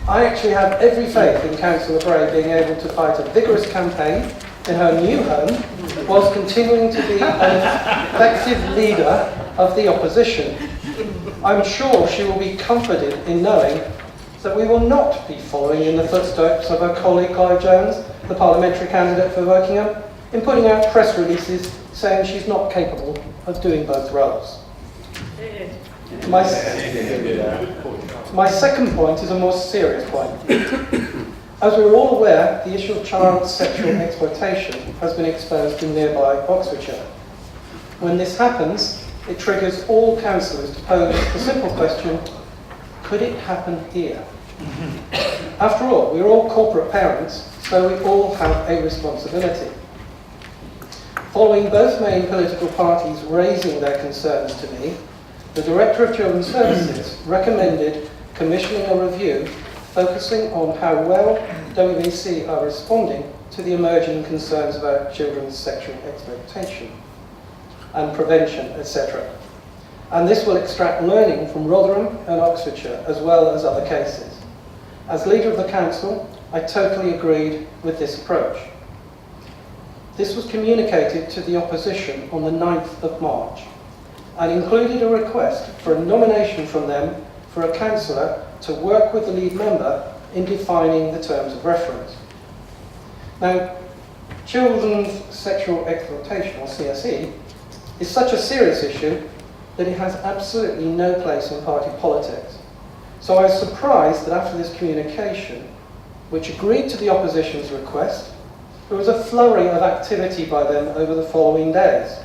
I actually have every faith in Councillor Bray being able to fight a vigorous campaign in her new home whilst continuing to be an effective leader of the opposition. I'm sure she will be comforted in knowing that we will not be following in the footsteps of her colleague Clive Jones, the parliamentary candidate for Wokingham, in putting out press releases saying she's not capable of doing both roles. My second point is a more serious point. As we're all aware, the issue of child sexual exploitation has been exposed in nearby Oxfordshire. When this happens, it triggers all councillors to pose the simple question, could it happen here? After all, we're all corporate parents, so we all have a responsibility. Following both main political parties raising their concerns to me, the Director of Children's Services recommended commissioning a review focusing on how well WVC are responding to the emerging concerns about children's sexual exploitation and prevention, etc. And this will extract learning from Rotherham and Oxfordshire, as well as other cases. As leader of the council, I totally agreed with this approach. This was communicated to the opposition on the 9th of March and included a request for a nomination from them for a councillor to work with the lead member in defining the terms of reference. Now, children's sexual exploitation, or CSE, is such a serious issue that it has absolutely no place in party politics. So I was surprised that after this communication, which agreed to the opposition's request, there was a flurry of activity by them over the following days.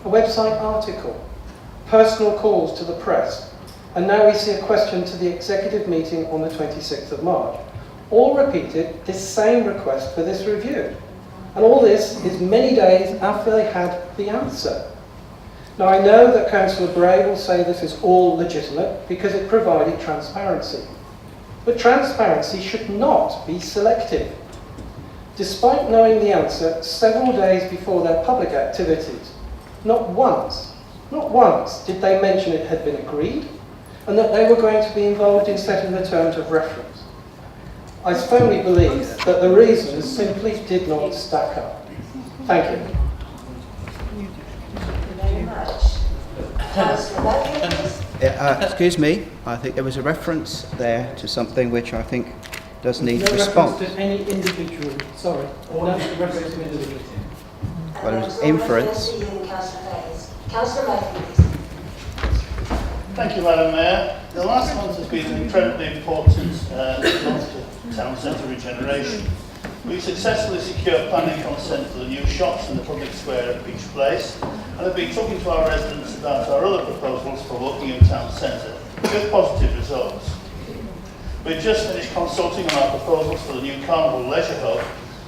A website article, personal calls to the press, and now we see a question to the executive meeting on the 26th of March. All repeated this same request for this review. And all this is many days after they had the answer. Now I know that Councillor Bray will say this is all legitimate because it provided transparency. But transparency should not be selective. Despite knowing the answer several days before their public activities, not once did they mention it had been agreed and that they were going to be involved in setting the terms of reference. I firmly believe that the reasons simply did not stack up. Thank you. Thank you very much. Councillor Matthew, please. Excuse me, I think there was a reference there to something which I think does need response. Reference to any individual, sorry. No reference to individual. Well, it was inference. Councillor Matthew, please. Thank you, Madam Mayor. The last month has been an incredibly important month to town centre regeneration. We've successfully secured planning consent for the new shops in the public square at Beach Place and have been talking to our residents about our other proposals for Wokingham Town Centre with positive results. We've just finished consulting on our proposals for the new Carnival Leisure Hub,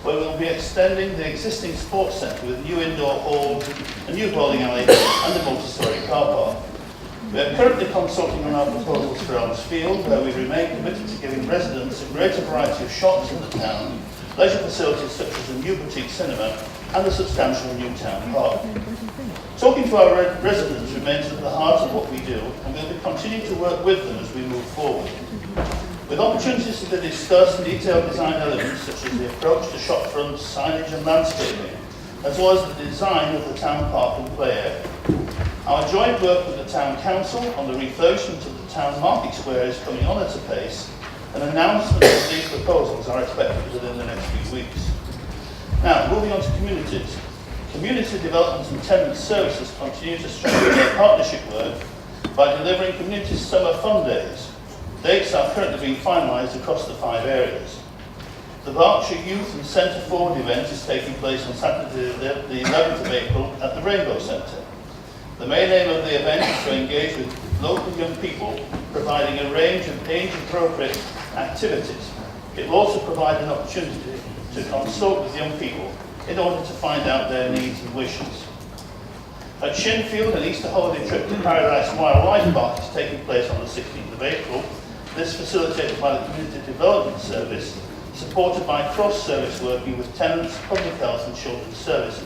where we'll be extending the existing sports centre with new indoor halls, a new bowling alley and a multi-storey car park. We are currently consulting on our proposals for Elms Field, where we remain committed to giving residents a greater variety of shops in the town, leisure facilities such as a new boutique cinema and a substantial new town park. Talking to our residents remains at the heart of what we do, and we'll be continuing to work with them as we move forward. With opportunities to discuss detailed design elements such as the approach to shop fronts, signage and landscaping, as well as the design of the town park and play area. Our joint work with the Town Council on the refurbishment of the town market square is coming on at a pace, and announcements of these proposals are expected within the next few weeks. Now, moving on to communities. Community development and tenant services continue to strengthen their partnership work by delivering community summer fun days. Dates are currently being finalised across the 5 areas. The Berkshire Youth and Centre Forward event is taking place on Saturday the 11th of April at the Rainbow Centre. The main aim of the event is to engage with local young people, providing a range of age-appropriate activities. It will also provide an opportunity to consult with young people in order to find out their needs and wishes. At Shinfield, an Easter holiday trip to Paradise Wildlife Park is taking place on the 16th of April. This facilitated by the Community Development Service, supported by cross-service working with tenants, public health and children's services.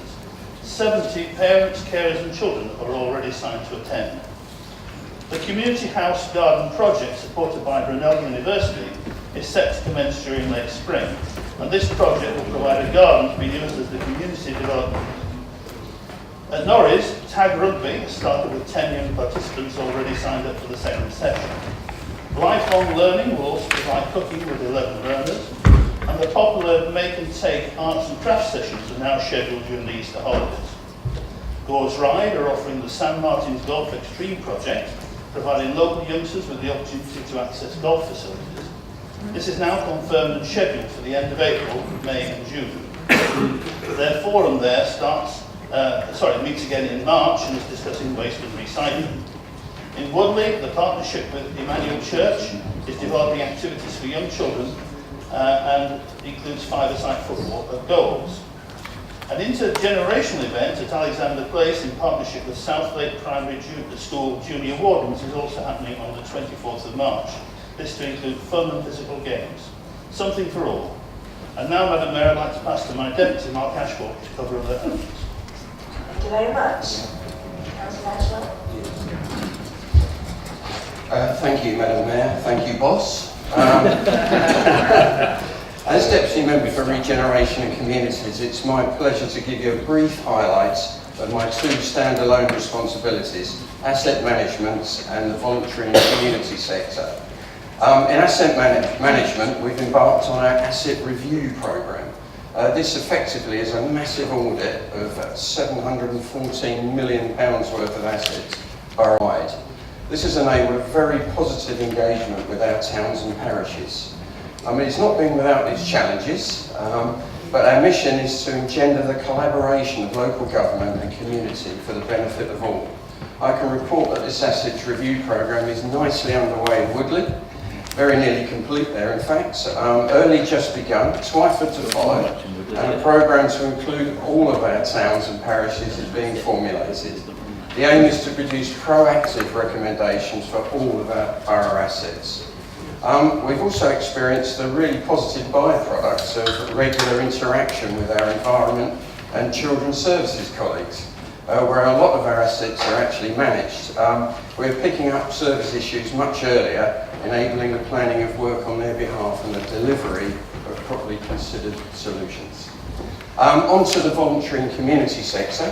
70 parents, carers and children are already signed to attend. The Community House Garden project, supported by Brunel University, is set to commence during late spring, and this project will provide a garden to be used as the community development. At Norris, Tag Rugby started with 10 young participants already signed up for the second session. Lifelong Learning will also provide cooking with 11 learners, and the popular Make and Take arts and crafts sessions are now scheduled during the Easter holidays. Gores Ride are offering the San Martin's Golf Extreme project, providing local youngsters with the opportunity to access golf facilities. This is now confirmed and scheduled for the end of April, May and June. Their forum there meets again in March and is discussing waste and recycling. In Woodley, the partnership with Emmanuel Church is developing activities for young children and includes five-a-side football at goals. An intergenerational event at Alexander Place in partnership with South Lake Primary School Junior Wardens is also happening on the 24th of March. This to include fun and physical games. Something for all. And now, Madam Mayor, I'd like to pass to my Deputy, Mark Ashford, to cover other elements. Thank you very much. Councillor Ashwell. Thank you, Madam Mayor. Thank you, boss. As Deputy Member for Regeneration and Communities, it's my pleasure to give you a brief highlight of my two standalone responsibilities, asset management and the voluntary and community sector. In asset management, we've embarked on our asset review programme. This effectively is a massive audit of £714 million worth of assets borough-wide. This has enabled a very positive engagement with our towns and parishes. It's not been without its challenges, but our mission is to engender the collaboration of local government and community for the benefit of all. I can report that this assets review programme is nicely underway in Woodley, very nearly complete there in fact, early just begun, Twyford to follow, and a programme to include all of our towns and parishes is being formulated. The aim is to produce proactive recommendations for all of our borough assets. We've also experienced the really positive byproducts of regular interaction with our environment and children's services colleagues, where a lot of our assets are actually managed. We're picking up service issues much earlier, enabling the planning of work on their behalf and the delivery of properly considered solutions. On to the voluntary and community sector.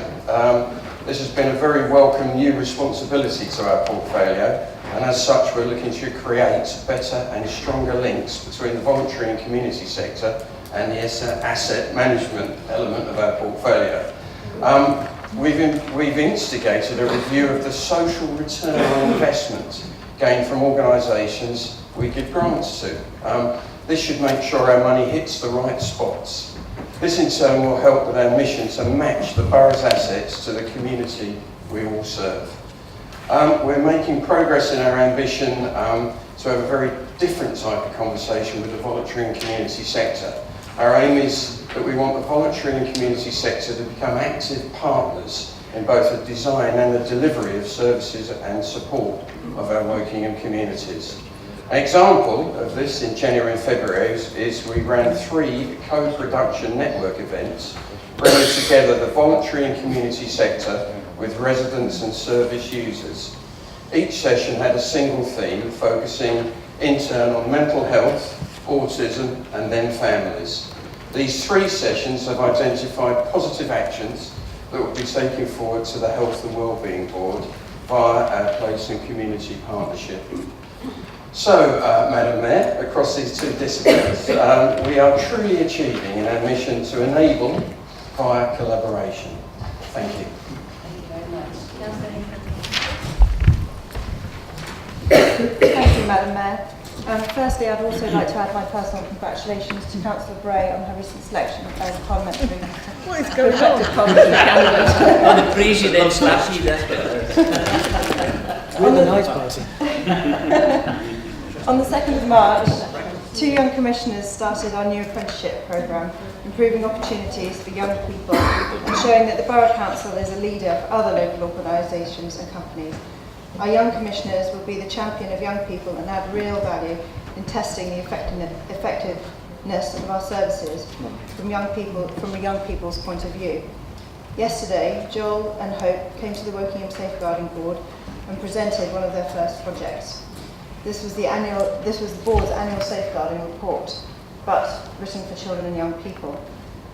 This has been a very welcome new responsibility to our portfolio, and as such we're looking to create better and stronger links between the voluntary and community sector and the asset management element of our portfolio. We've instigated a review of the social return on investment gained from organisations we give grants to. This should make sure our money hits the right spots. This in turn will help with our mission to match the borough's assets to the community we all serve. We're making progress in our ambition to have a very different type of conversation with the voluntary and community sector. Our aim is that we want the voluntary and community sector to become active partners in both the design and the delivery of services and support of our Wokingham communities. An example of this in January and February is we ran 3 co-production network events bringing together the voluntary and community sector with residents and service users. Each session had a single theme focusing in turn on mental health, autism and then families. These 3 sessions have identified positive actions that will be taken forward to the Health and Wellbeing Board via our Place and Community Partnership. So, Madam Mayor, across these 2 disciplines, we are truly achieving in our mission to enable via collaboration. Thank you. Thank you, Madam Mayor. Firstly, I'd also like to add my personal congratulations to Councillor Bray on her recent selection as parliamentary. What is going on? Candidate. On the breeze you then slapped you, that's better. On the nice party. On the 2nd of March, 2 young commissioners started our new apprenticeship programme, improving opportunities for young people and showing that the Borough Council is a leader for other local organisations and companies. Our young commissioners will be the champion of young people and add real value in testing the effectiveness of our services from a young people's point of view. Yesterday, Joel and Hope came to the Wokingham Safeguarding Board and presented one of their first projects. This was the board's annual safeguarding report, but written for children and young people,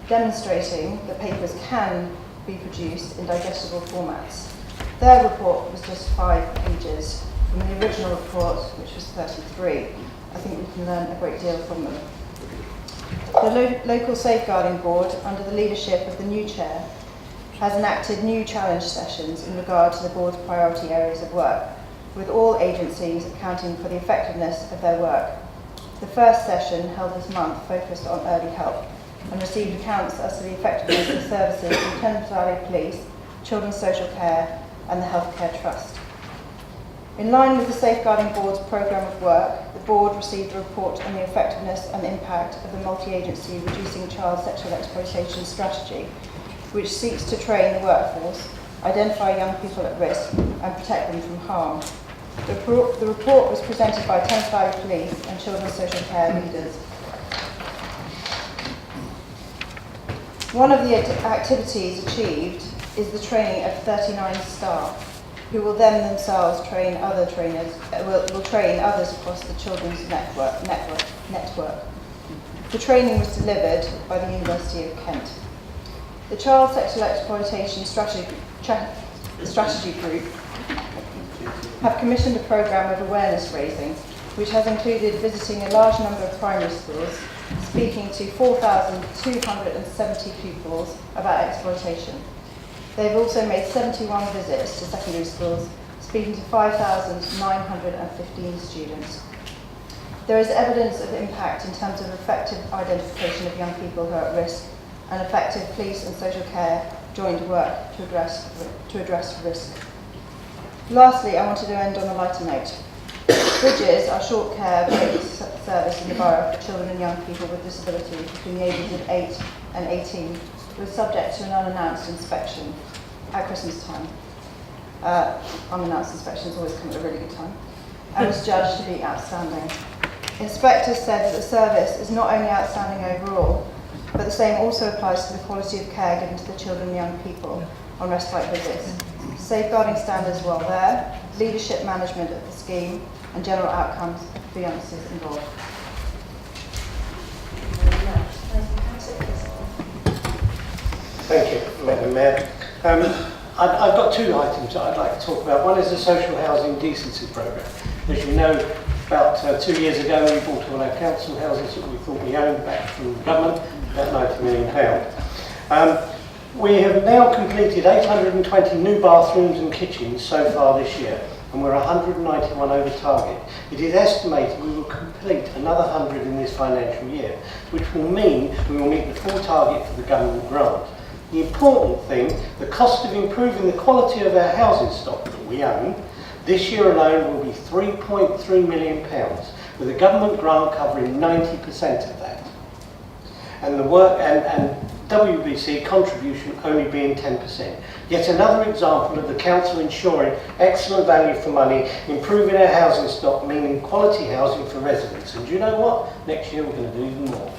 demonstrating that papers can be produced in digestible formats. Their report was just 5 pages from the original report, which was 33. I think we can learn a great deal from them. The local safeguarding board, under the leadership of the new chair, has enacted new challenge sessions in regard to the board's priority areas of work, with all agencies accounting for the effectiveness of their work. The first session, held this month, focused on early help and received accounts as to the effectiveness of services in Thames Valley Police, Children's Social Care and the Healthcare Trust. In line with the Safeguarding Board's programme of work, the board received a report on the effectiveness and impact of the multi-agency Reducing Child Sexual Exploitation strategy, which seeks to train the workforce, identify young people at risk and protect them from harm. The report was presented by Thames Valley Police and Children's Social Care leaders. One of the activities achieved is the training of 39 staff, who will then themselves train other trainers, will train others across the children's network. The training was delivered by the University of Kent. The Child Sexual Exploitation Strategy Group have commissioned a programme of awareness raising, which has included visiting a large number of primary schools, speaking to 4,270 pupils about exploitation. They've also made 71 visits to secondary schools, speaking to 5,915 students. There is evidence of impact in terms of effective identification of young people who are at risk and effective police and social care joined work to address risk. Lastly, I wanted to end on a lighter note. Bridges are short care based service in the borough for children and young people with disability between the ages of 8 and 18, was subject to an unannounced inspection at Christmas time. Unannounced inspections always come at a really good time, and was judged to be outstanding. Inspectors said that the service is not only outstanding overall, but the same also applies to the quality of care given to the children and young people on respite visits. Safeguarding standards well there, leadership management of the scheme, and general outcomes for youngsters involved. Thank you, Madam Mayor. I've got two items that I'd like to talk about. One is the Social Housing Decency Programme. As you know, about 2 years ago we bought all our council houses that we thought we owned back from the government, about £90 million. We have now completed 820 new bathrooms and kitchens so far this year, and we're 191 over target. It is estimated we will complete another 100 in this financial year, which will mean we will meet the full target for the government grant. The important thing, the cost of improving the quality of our housing stock that we own, this year alone will be £3.3 million, with a government grant covering 90% of that. And the work and WBC contribution only being 10%. Yet another example of the council ensuring excellent value for money, improving our housing stock, meaning quality housing for residents. And do you know what? Next year we're going to do even more.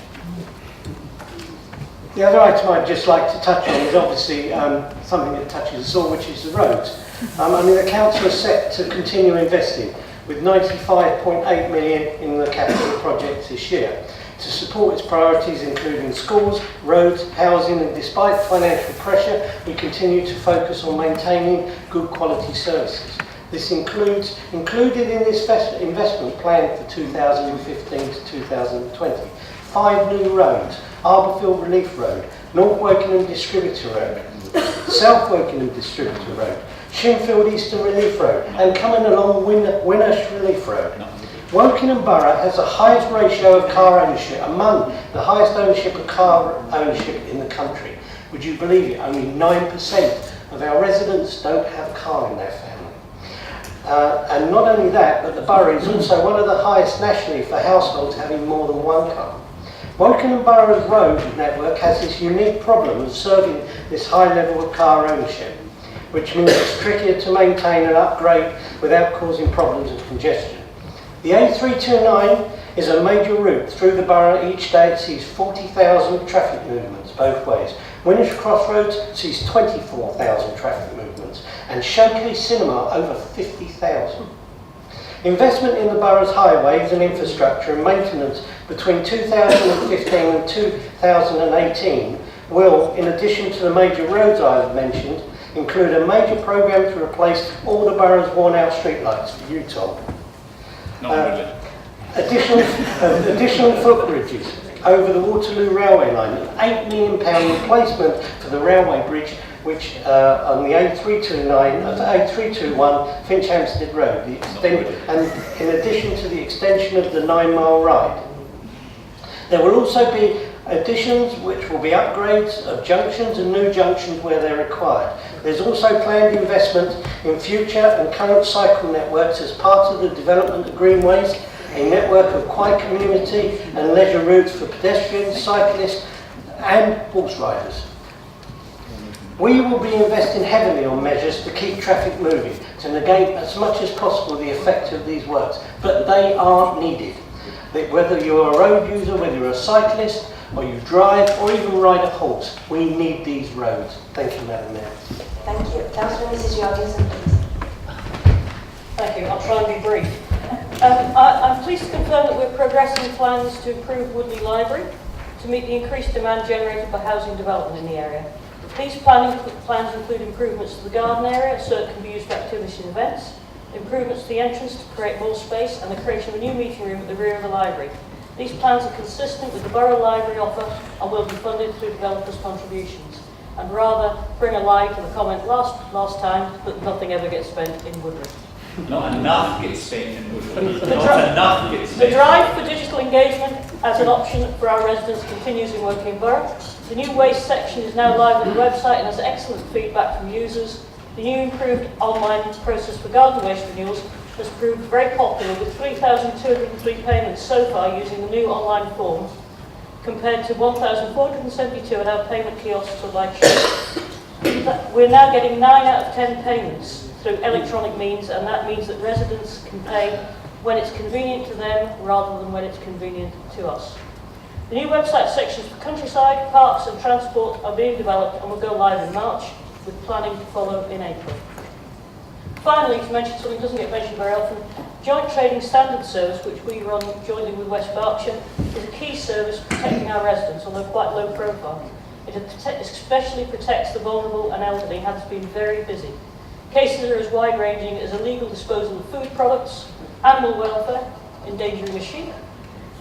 The other item I'd just like to touch on is obviously something that touches us all, which is the roads. The council is set to continue investing with 95.8 million in the capital projects this year to support its priorities including schools, roads, housing, and despite financial pressure, we continue to focus on maintaining good quality services. This included in this investment plan for 2015 to 2020, 5 new roads: Arborfield Relief Road, North Wokingham Distributor Road, South Wokingham Distributor Road, Shinfield Eastern Relief Road, and coming along Winnersh Relief Road. Wokingham Borough has the highest ratio of car ownership, among the highest ownership of car ownership in the country. Would you believe it? Only 9% of our residents don't have a car in their family. And not only that, but the borough is also one of the highest nationally for households having more than one car. Wokingham Borough's road network has this unique problem of serving this high level of car ownership, which means it's trickier to maintain and upgrade without causing problems of congestion. The A329 is a major route through the borough. Each day it sees 40,000 traffic movements both ways. Winnersh Crossroads sees 24,000 traffic movements, and Showcase Cinema over 50,000. Investment in the borough's highways and infrastructure and maintenance between 2015 and 2018 will, in addition to the major roads I have mentioned, include a major programme to replace all the borough's worn-out streetlights for you, Tom. Additional footbridges over the Waterloo railway line, an £8 million replacement for the railway bridge which on the A321 Finch Hampstead Road, and in addition to the extension of the 9-mile ride. There will also be additions which will be upgrades of junctions and new junctions where they're required. There's also planned investment in future and current cycle networks as part of the development of greenways, a network of quiet community and leisure routes for pedestrians, cyclists and horse riders. We will be investing heavily on measures to keep traffic moving, to negate as much as possible the effect of these works, but they are needed. Whether you're a road user, whether you're a cyclist, or you drive, or even ride a horse, we need these roads. Thank you, Madam Mayor. Thank you. Councillor Mrs. Jorgensen, please. Thank you. I'll try and be brief. I'm pleased to confirm that we're progressing plans to improve Woodley Library to meet the increased demand generated by housing development in the area. These plans include improvements to the garden area so it can be used for activities and events, improvements to the entrance to create more space, and the creation of a new meeting room at the rear of the library. These plans are consistent with the Borough Library offer and will be funded through developers' contributions. And rather bring a lie to the comment last time that nothing ever gets spent in Woodley. Not enough gets spent in Woodley. Not enough gets spent. The drive for digital engagement as an option for our residents continues in Woking Borough. The new waste section is now live on the website and has excellent feedback from users. The new improved online process for garden waste renewals has proved very popular, with 3,203 payments so far using the new online form, compared to 1,472 at our payment kiosks or live shops. We're now getting 9 out of 10 payments through electronic means, and that means that residents can pay when it's convenient to them rather than when it's convenient to us. The new website sections for countryside, parks and transport are being developed and will go live in March, with planning to follow in April. Finally, to mention something that doesn't get mentioned very often, Joint Trading Standards Service, which we run jointly with West Berkshire, is a key service protecting our residents, although quite low profile. It especially protects the vulnerable and elderly and has been very busy. Cases are as wide-ranging as illegal disposal of food products, animal welfare, endangering of sheep,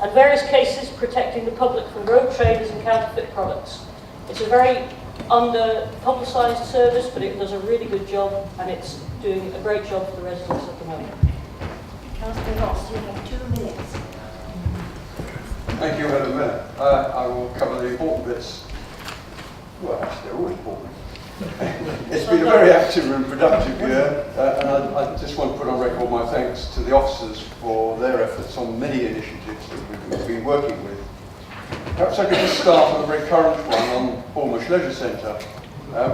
and various cases protecting the public from road traders and counterfeit products. It's a very under-publicised service, but it does a really good job, and it's doing a great job for the residents at the moment. Councillor Ross, you have 2 minutes. Thank you, Madam Mayor. I will cover the important bits. Well, actually, they're always important. It's been a very active and productive year, and I just want to put on record my thanks to the officers for their efforts on many initiatives that we've been working with. Perhaps I could just start with a very current one on Bournemouth Leisure Centre,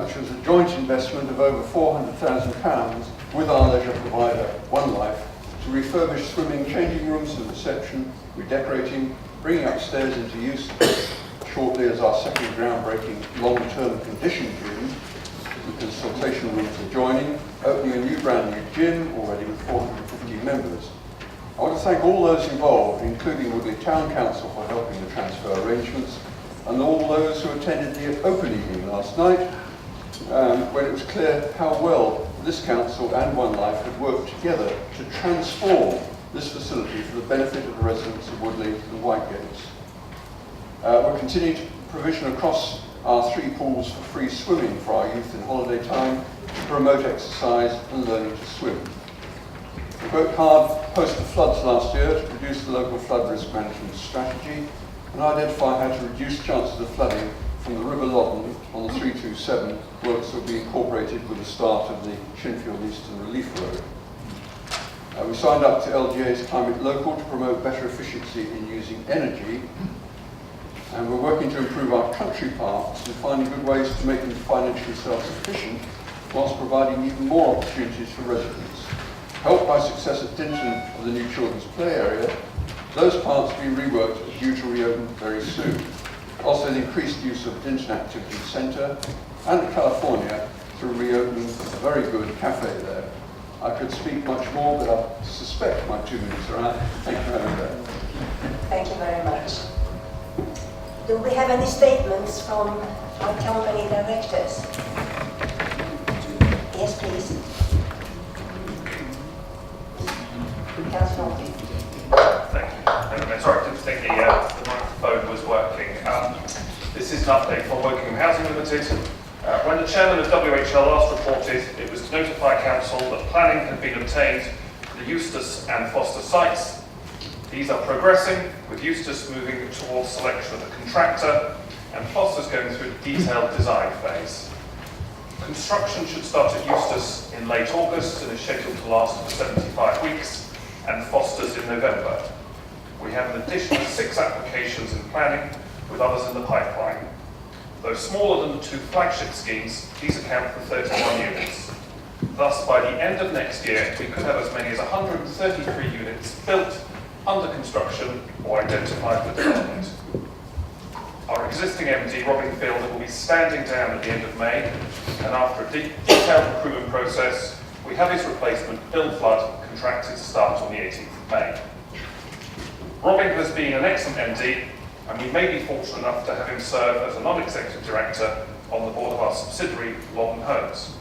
which was a joint investment of over £400,000 with our leisure provider, One Life, to refurbish swimming, changing rooms and reception, redecorating, bringing upstairs into use shortly as our second groundbreaking long-term condition gym, with consultation rooms adjoining, opening a new brand new gym already with 450 members. I want to thank all those involved, including Woodley Town Council for helping the transfer arrangements, and all those who attended the open evening last night, when it was clear how well this council and One Life had worked together to transform this facility for the benefit of the residents of Woodley and Whitegates. We're continuing provision across our 3 pools for free swimming for our youth in holiday time to promote exercise and learning to swim. We worked hard post the floods last year to produce the local flood risk management strategy and identify how to reduce chances of flooding from the River Loddon on the 327 works that will be incorporated with the start of the Shinfield Eastern Relief Road. We signed up to LGA's Climate Local to promote better efficiency in using energy, and we're working to improve our country parks and finding good ways to make them financially self-sufficient whilst providing even more opportunities for residents. Helped by success at Dinton of the new children's play area, those parks being reworked are due to reopen very soon. Also the increased use of Dinton Activity Centre and California through reopening a very good cafe there. I could speak much more, but I suspect my 2 minutes are out. Thank you very much. Thank you very much. Do we have any statements from our company directors? Yes, please. Councillor Norton. Thank you. Sorry, I didn't think the microphone was working. This is an update for Woking Housing Limited. When the chairman of WHL last reported, it was to notify council that planning had been obtained for the Eustace and Foster sites. These are progressing, with Eustace moving towards selection of a contractor and Foster's going through the detailed design phase. Construction should start at Eustace in late August and is scheduled to last for 75 weeks, and Foster's in November. We have an additional 6 applications in planning, with others in the pipeline. Though smaller than the 2 flagship schemes, these account for 31 units. Thus, by the end of next year, we could have as many as 133 units built, under construction, or identified for development. Our existing MD, Robin Field, will be standing down at the end of May, and after a detailed recruitment process, we have his replacement, Bill Flood, contracted to start on the 18th of May. Robin has been an excellent MD, and we may be fortunate enough to have him serve as a non-executive director on the board of our subsidiary, Lawton Homes.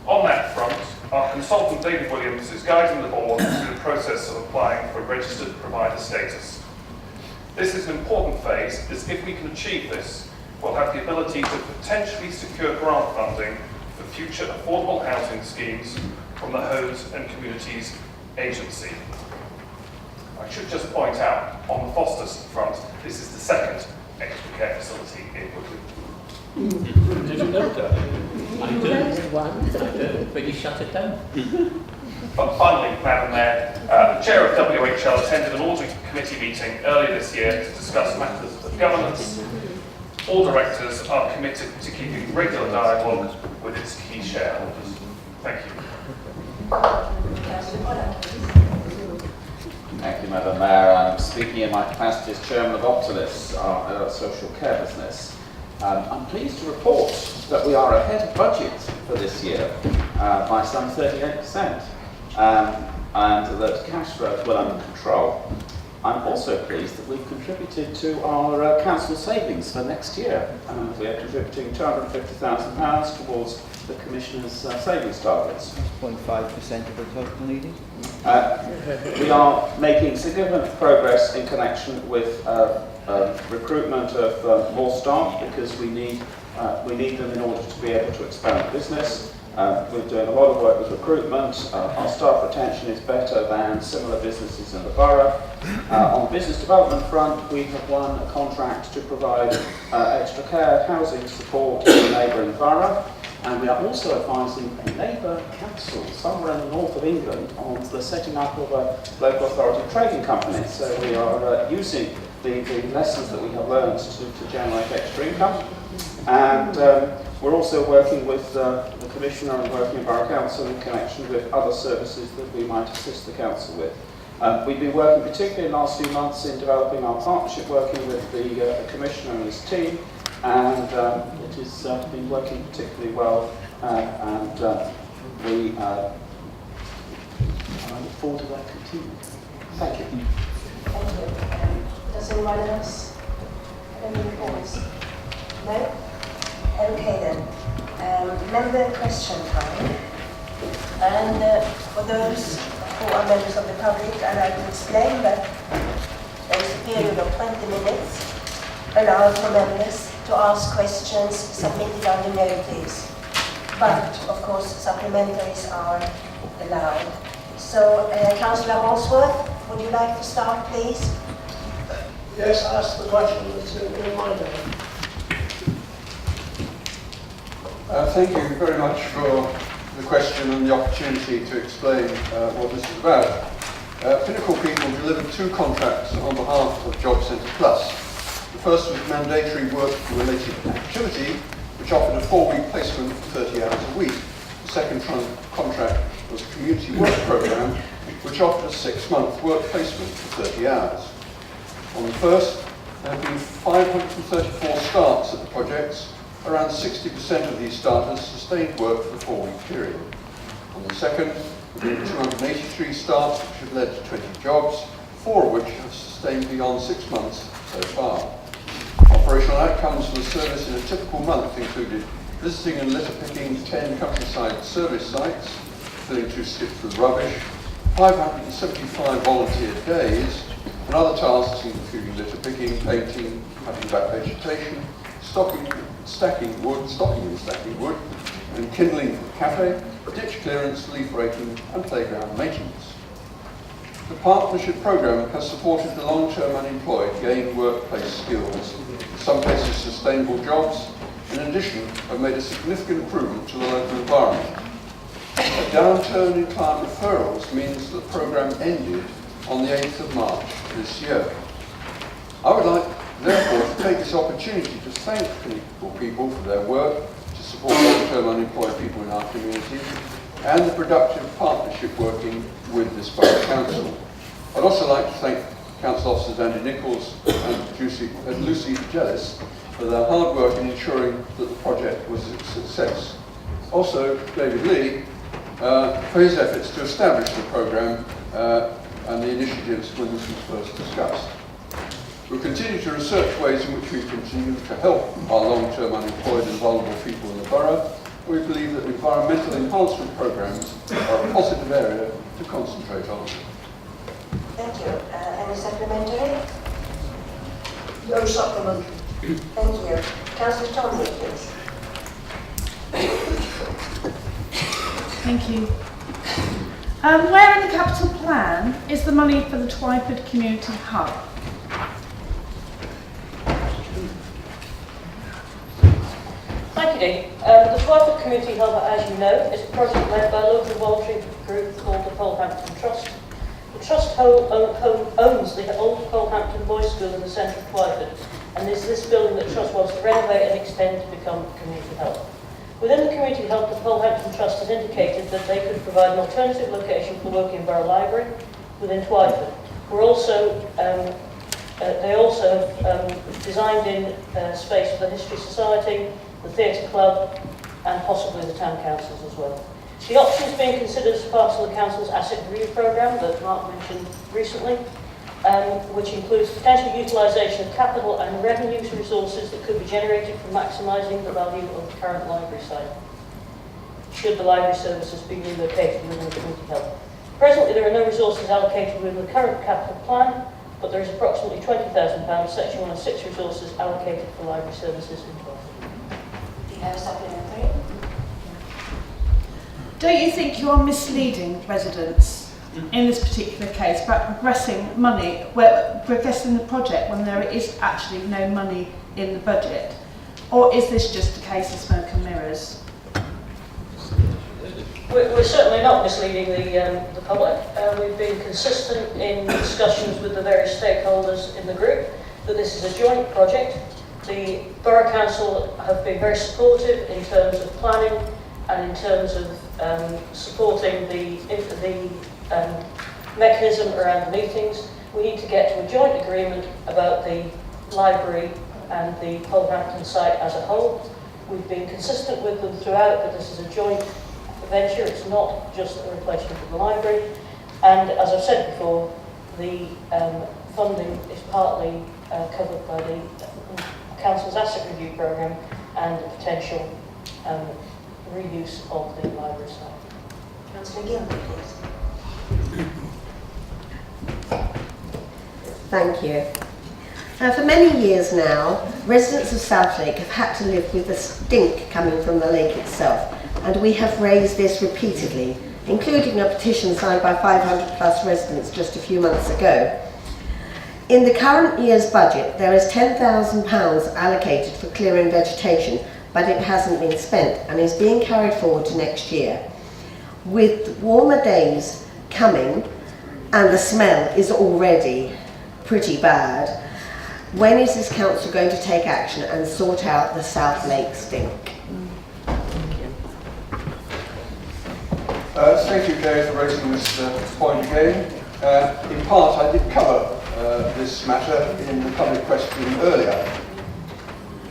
On that front, our consultant David Williams is guiding the board through the process of applying for registered provider status. This is an important phase, as if we can achieve this, we'll have the ability to potentially secure grant funding for future affordable housing schemes from the Homes and Communities Agency. I should just point out, on the Foster's front, this is the second extra care facility in Woodley. Did you know that? I did, but you shut it down. But finally, Madam Mayor, the Chair of WHL attended an audit committee meeting earlier this year to discuss matters of governance. All directors are committed to keeping regular dialogue with its key shareholders. Thank you. Thank you, Madam Mayor. I'm speaking in my capacity as Chairman of Optilis, our social care business. I'm pleased to report that we are ahead of budget for this year by some 38%, and that cash flow is well under control. I'm also pleased that we've contributed to our council savings for next year. We are contributing £250,000 towards the Commissioner's savings targets. 0.5% of the total needed. We are making significant progress in connection with recruitment of more staff, because we need them in order to be able to expand the business. We're doing a lot of work with recruitment. Our staff retention is better than similar businesses in the borough. On the business development front, we have won a contract to provide extra care housing support in the neighbouring borough. And we are also advising a Labour council somewhere in the north of England on the setting up of a local authority trading company. So we are using the lessons that we have learned to generate extra income. And we're also working with the Commissioner and working with our council in connection with other services that we might assist the council with. We've been working particularly in the last few months in developing our partnership, working with the Commissioner and his team, and it has been working particularly well, and I look forward to that continuing. Thank you. Thank you. Does anyone else have any reports? No? Okay then. Member question time. And for those who are members of the public, I'd like to explain that there is a period of 20 minutes allowed for members to ask questions submitted under notice. But, of course, supplementaries are allowed. So, Councillor Holsworth, would you like to start, please? Yes, ask the question that's in my mind. Thank you very much for the question and the opportunity to explain what this is about. Pinnacle People delivered 2 contracts on behalf of Job Centre Plus. The first was mandatory work-related activity, which offered a 4-week placement for 30 hours a week. The second contract was a community work programme, which offered a 6-month work placement for 30 hours. On the first, there have been 534 starts at the projects. Around 60% of these starters sustained work for the 4-week period. On the second, there have been 283 starts, which have led to 20 jobs, 4 of which have sustained beyond 6 months so far. Operational outcomes for the service in a typical month included visiting and litter picking 10 countryside service sites, filling 2 skips with rubbish, 575 volunteer days, and other tasks including litter picking, painting, cutting back vegetation, stocking and stacking wood, and kindling for cafe, ditch clearance, leaf raking, and playground maintenance. The partnership programme has supported the long-term unemployed gain workplace skills, in some cases sustainable jobs. In addition, have made a significant improvement to the local environment. A downturn in client referrals means the programme ended on the 8th of March this year. I would like, therefore, to take this opportunity to thank people for their work to support long-term unemployed people in our community and the productive partnership working with this Borough Council. I'd also like to thank Council Officers Andy Nichols and Lucy Jellis for their hard work in ensuring that the project was a success. Also, David Lee for his efforts to establish the programme and the initiatives when this was first discussed. We'll continue to research ways in which we continue to help our long-term unemployed and vulnerable people in the borough. We believe that environmental enhancement programmes are a positive area to concentrate on. Thank you. Any supplementary? No supplementary. Thank you. Councillor Tomley, please. Thank you. Where in the capital plan is the money for the Twyford Community Hub? Thank you, Dee. The Twyford Community Hub, as you know, is a project led by a local voluntary group called the Polehampton Trust. The Trust owns the old Polehampton Boys' School in the centre of Twyford, and is this building that Trust wants to renovate and extend to become a community hub. Within the community hub, the Polehampton Trust has indicated that they could provide an alternative location for the Woking Borough Library within Twyford. They also have designed in space for the History Society, the Theatre Club, and possibly the Town Councils as well. The options being considered as part of the Council's asset review programme that Mark mentioned recently, which includes potential utilisation of capital and revenue resources that could be generated from maximising the value of the current library site, should the library services be relocated within the community hub. Presently, there are no resources allocated within the current capital plan, but there is approximately £20,000, Section 106 resources allocated for library services in 12. Do you have a supplementary? Don't you think you are misleading residents in this particular case about progressing the project when there is actually no money in the budget? Or is this just a case of smoke and mirrors? We're certainly not misleading the public. We've been consistent in discussions with the various stakeholders in the group that this is a joint project. The Borough Council have been very supportive in terms of planning and in terms of supporting the mechanism around the meetings. We need to get to a joint agreement about the library and the Polehampton site as a whole. We've been consistent with them throughout that this is a joint venture, it's not just a replacement of the library. And as I've said before, the funding is partly covered by the Council's asset review programme and the potential reuse of the library site. Councillor Gilman, please. Thank you. For many years now, residents of Southlake have had to live with the stink coming from the lake itself, and we have raised this repeatedly, including a petition signed by 500 plus residents just a few months ago. In the current year's budget, there is £10,000 allocated for clearing vegetation, but it hasn't been spent and is being carried forward to next year. With warmer days coming, and the smell is already pretty bad, when is this council going to take action and sort out the South Lake stink? Thank you, Dave, for raising this point again. In part, I did cover this matter in the public question earlier.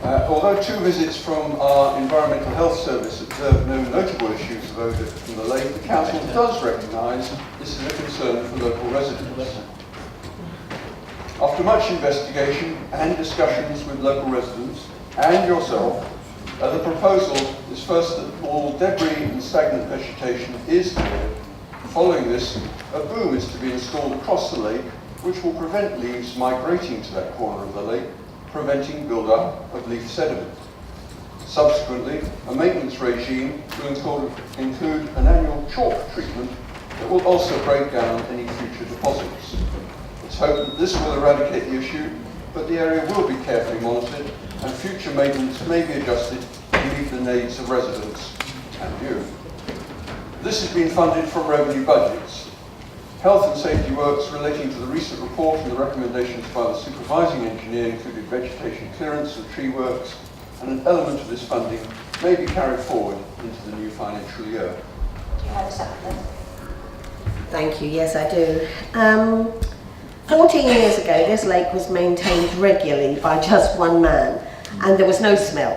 Although 2 visits from our Environmental Health Service observed no notable issues of odour from the lake, the Council does recognise this is a concern for local residents. After much investigation and discussions with local residents and yourself, the proposal is first that all debris and stagnant vegetation is cleared. Following this, a boom is to be installed across the lake, which will prevent leaves migrating to that corner of the lake, preventing build-up of leaf sediment. Subsequently, a maintenance regime will include an annual chalk treatment that will also break down any future deposits. It's hoped that this will eradicate the issue, but the area will be carefully monitored and future maintenance may be adjusted to meet the needs of residents and you. This has been funded from revenue budgets. Health and safety works relating to the recent report and the recommendations by the supervising engineer included vegetation clearance and tree works, and an element of this funding may be carried forward into the new financial year. Do you have a second? Thank you, yes I do. 14 years ago this lake was maintained regularly by just one man and there was no smell.